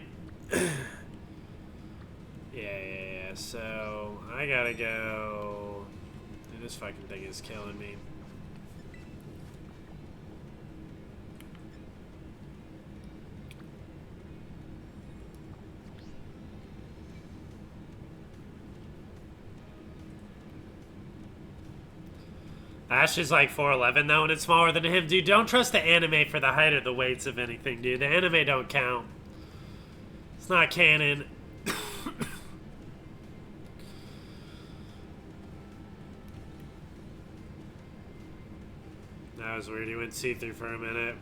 Speaker 1: Yeah. So, I gotta go. Dude, this fucking thing is killing me. Ash is like 4'11" though, and it's smaller than him. Dude, don't trust the anime for the height or the weights of anything, dude. The anime don't count. It's not canon. That was weird. He went see-through for a minute.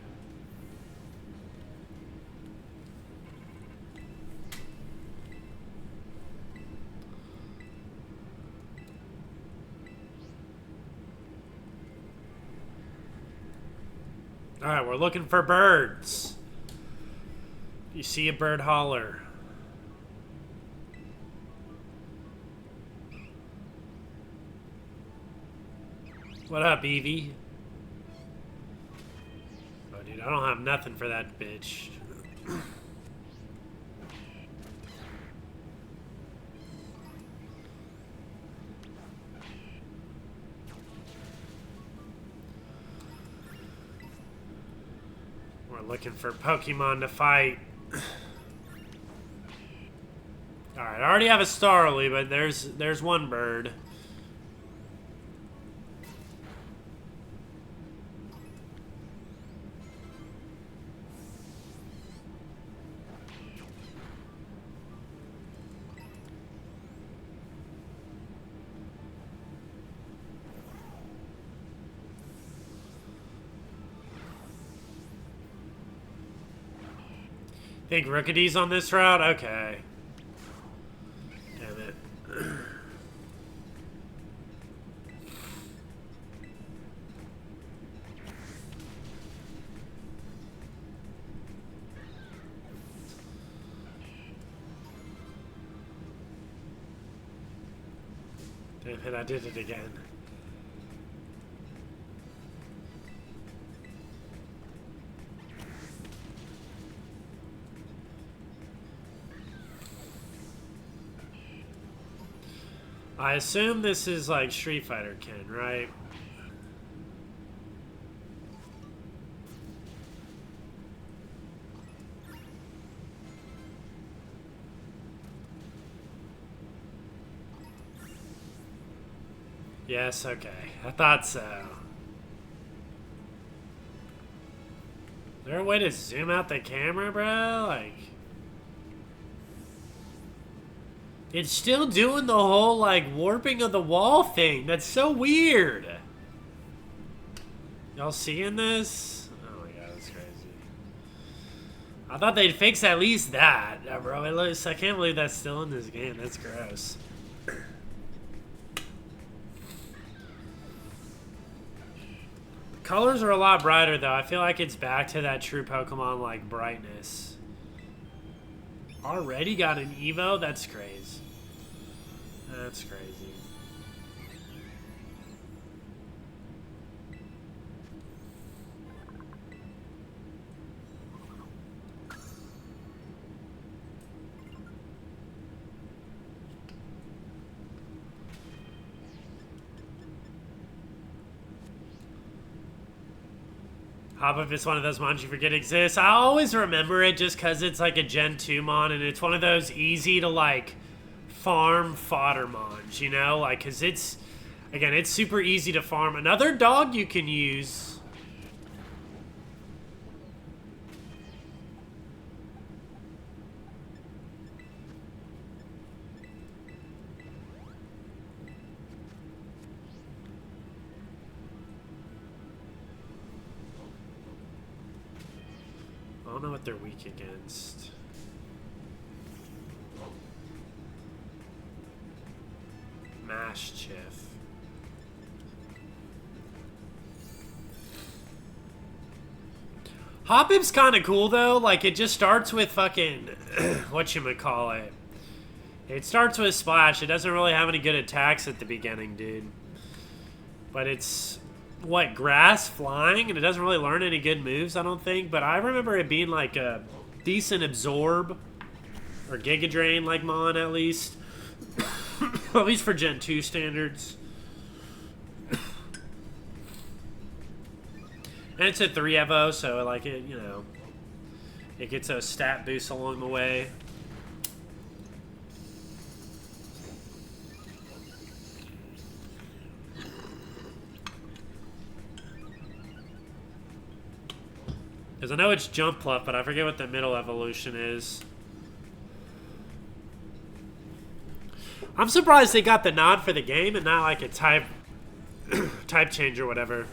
Speaker 1: Alright, we're looking for birds. You see a bird, holler. What up, Evie? Oh, dude, I don't have nothing for that bitch. We're looking for Pokemon to fight. Alright, I already have a Starly, but there's one bird. Think Rookedy's on this route? Okay. Damn it. Damn it, I did it again. I assume this is like Street Fighter Ken, right? Yes, okay. I thought so. Is there a way to zoom out the camera, bro? Like... It's still doing the whole, like, warping of the wall thing. That's so weird. Y'all seeing this? Oh my god, that's crazy. I thought they'd fix at least that. Bro, I can't believe that's still in this game. That's gross. The colors are a lot brighter, though. I feel like it's back to that true Pokemon, like, brightness. Already got an Evo? That's crazy. That's crazy. Hop if it's one of those mons you forget exists. I always remember it just because it's like a Gen 2 mon, and it's one of those easy to like farm fodder mons, you know? Like, because it's, again, it's super easy to farm. Another dog you can use. I don't know what they're weak against. Mischief. Hoppip's kind of cool though. Like, it just starts with fucking whatchamacallit. It starts with Splash. It doesn't really have any good attacks at the beginning, dude. But it's what, grass, flying, and it doesn't really learn any good moves, I don't think. But I remember it being like a decent absorb or Giga Drain like mon at least. At least for Gen 2 standards. And it's a 3 Evo, so like it, you know, it gets a stat boost along the way. Because I know it's Jump Pluff, but I forget what the middle evolution is. I'm surprised they got the nod for the game and not like a type change or whatever.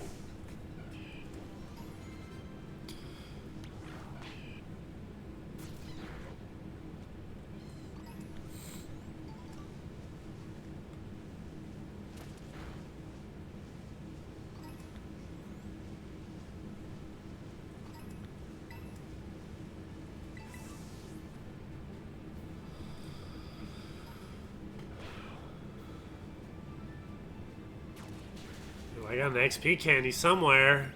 Speaker 1: I got an XP candy somewhere.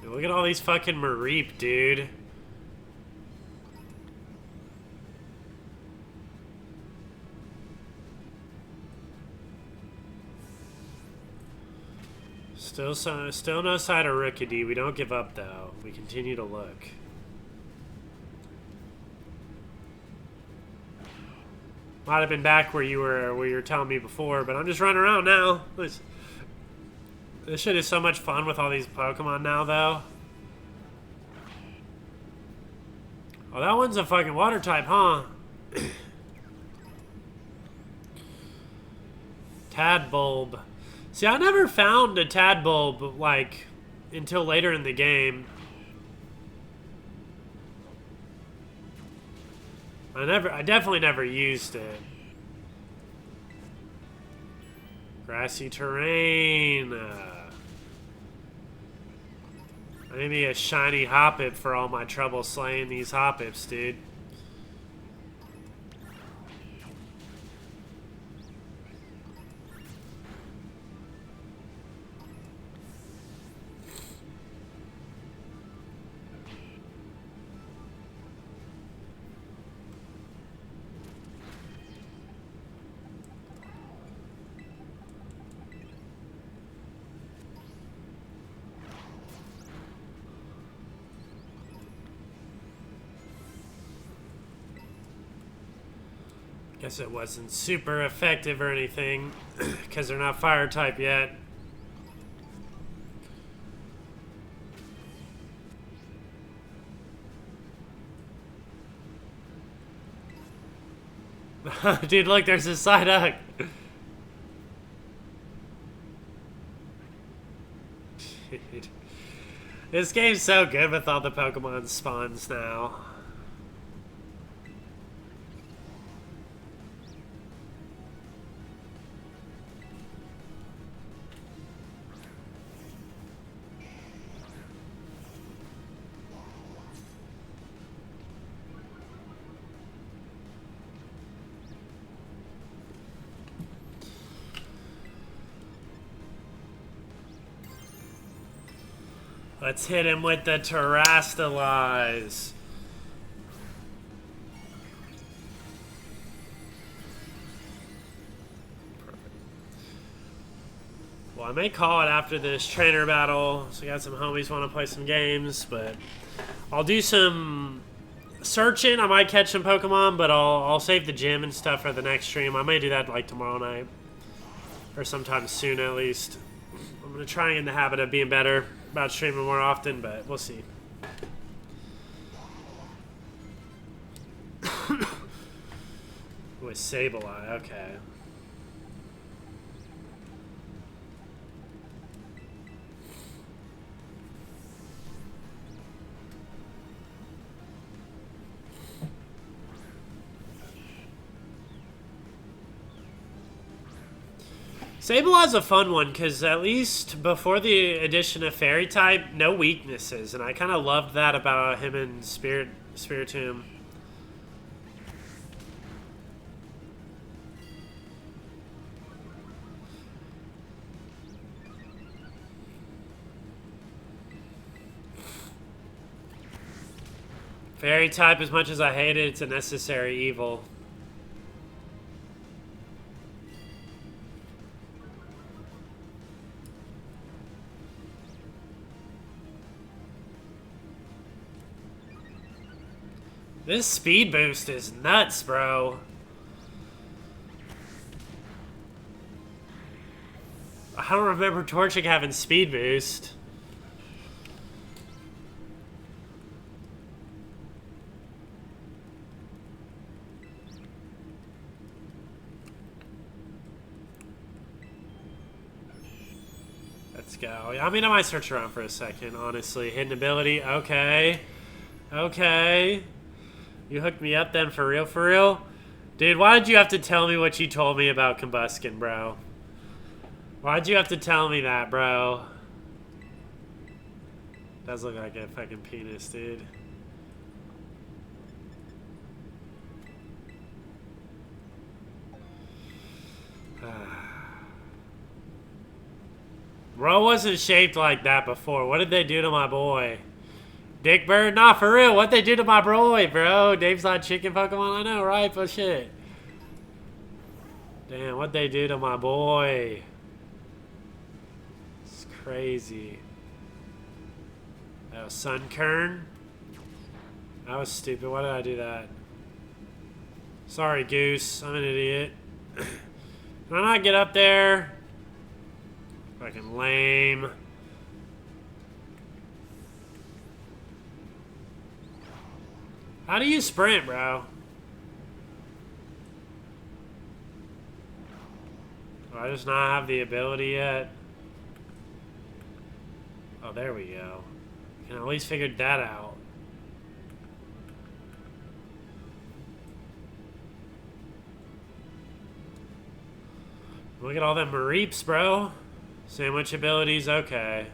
Speaker 1: Dude, look at all these fucking Mareep, dude. Still no sign of Rookidee. We don't give up though. We continue to look. Might have been back where you were telling me before, but I'm just running around now. This shit is so much fun with all these Pokemon now, though. Oh, that one's a fucking water type, huh? Tadbulb. See, I never found a Tadbulb, like, until later in the game. I definitely never used it. Grassy terrain. Maybe a shiny Hoppip for all my trouble slaying these Hoppips, dude. Guess it wasn't super effective or anything, because they're not fire type yet. Dude, look, there's a Psyduck. This game's so good with all the Pokemon spawns now. Let's hit him with the Terrastalize. Well, I may call it after this trainer battle. So we got some homies want to play some games, but I'll do some searching. I might catch some Pokemon, but I'll save the gym and stuff for the next stream. I may do that like tomorrow night or sometime soon at least. I'm gonna try and get in the habit of being better about streaming more often, but we'll see. With Sableye, okay. Sableye's a fun one, because at least before the addition of Fairy type, no weaknesses, and I kind of loved that about him and Spiritomb. Fairy type, as much as I hate it, it's a necessary evil. This speed boost is nuts, bro. I don't remember Torchic having speed boost. Let's go. I mean, I might search around for a second, honestly. Hidden ability. Okay. Okay. You hooked me up then, for real, for real? Dude, why did you have to tell me what you told me about Combuskin, bro? Why'd you have to tell me that, bro? Does look like a fucking penis, dude. Bro wasn't shaped like that before. What did they do to my boy? Dick Bird? Nah, for real. What'd they do to my boy, bro? Dave's not chicken Pokemon? I know, right? But shit. Damn, what'd they do to my boy? It's crazy. Oh, Sunkern? That was stupid. Why did I do that? Sorry, Goose. I'm an idiot. Can I not get up there? Fucking lame. How do you sprint, bro? Do I just not have the ability yet? Oh, there we go. Can at least figure that out. Look at all them Mareeps, bro. Sandwich abilities, okay.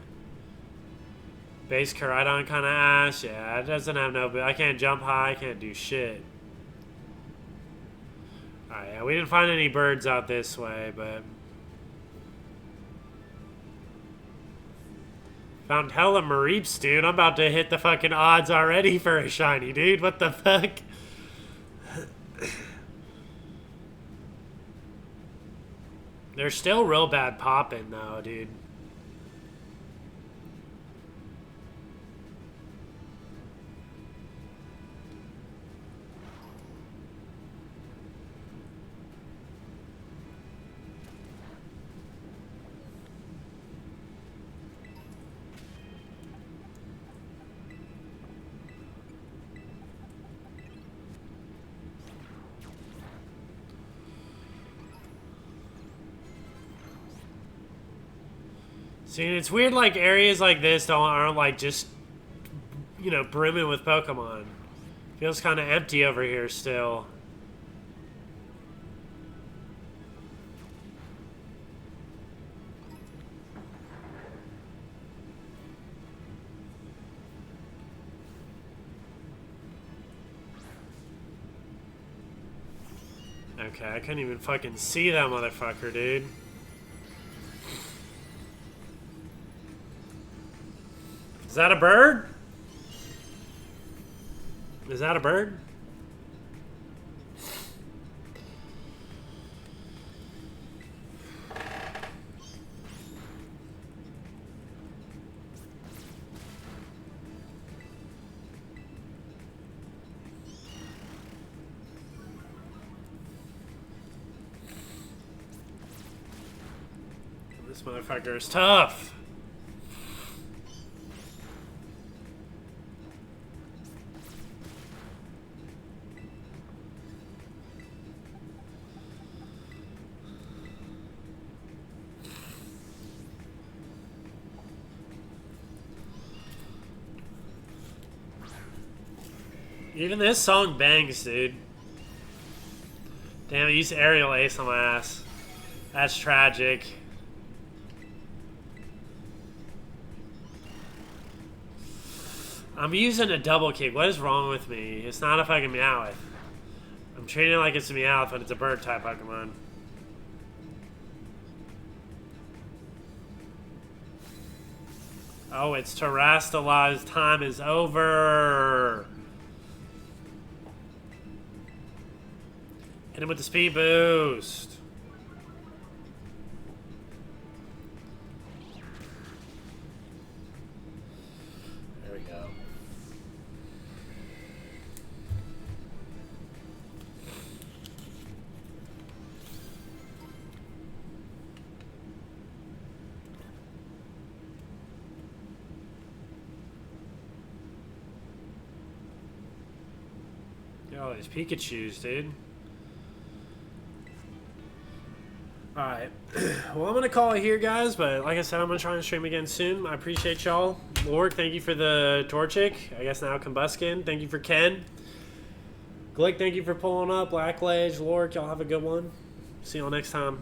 Speaker 1: Base Koraidon kind of ass. Yeah, it doesn't have no... I can't jump high. I can't do shit. Alright, yeah, we didn't find any birds out this way, but... Found hella Mareeps, dude. I'm about to hit the fucking odds already for a shiny, dude. What the fuck? They're still real bad popping, though, dude. See, it's weird, like, areas like this aren't, like, just, you know, brimming with Pokemon. Feels kind of empty over here still. Okay, I couldn't even fucking see that motherfucker, dude. Is that a bird? Is that a bird? This motherfucker is tough. Even this song bangs, dude. Damn, I used Aerial Ace on my ass. That's tragic. I'm using a double kick. What is wrong with me? It's not a fucking Meowth. I'm treating it like it's a Meowth, but it's a bird type Pokemon. Oh, it's Terrastallized. Time is over. Hit him with the speed boost. There we go. all these Pikachus, dude. Alright. Well, I'm going to call it here, guys. But like I said, I'm going to try and stream again soon. I appreciate y'all. Lord, thank you for the Torchic. I guess now Combuskin. Thank you for Ken. Glick, thank you for pulling up. Blackledge, Lork, y'all have a good one. See y'all next time.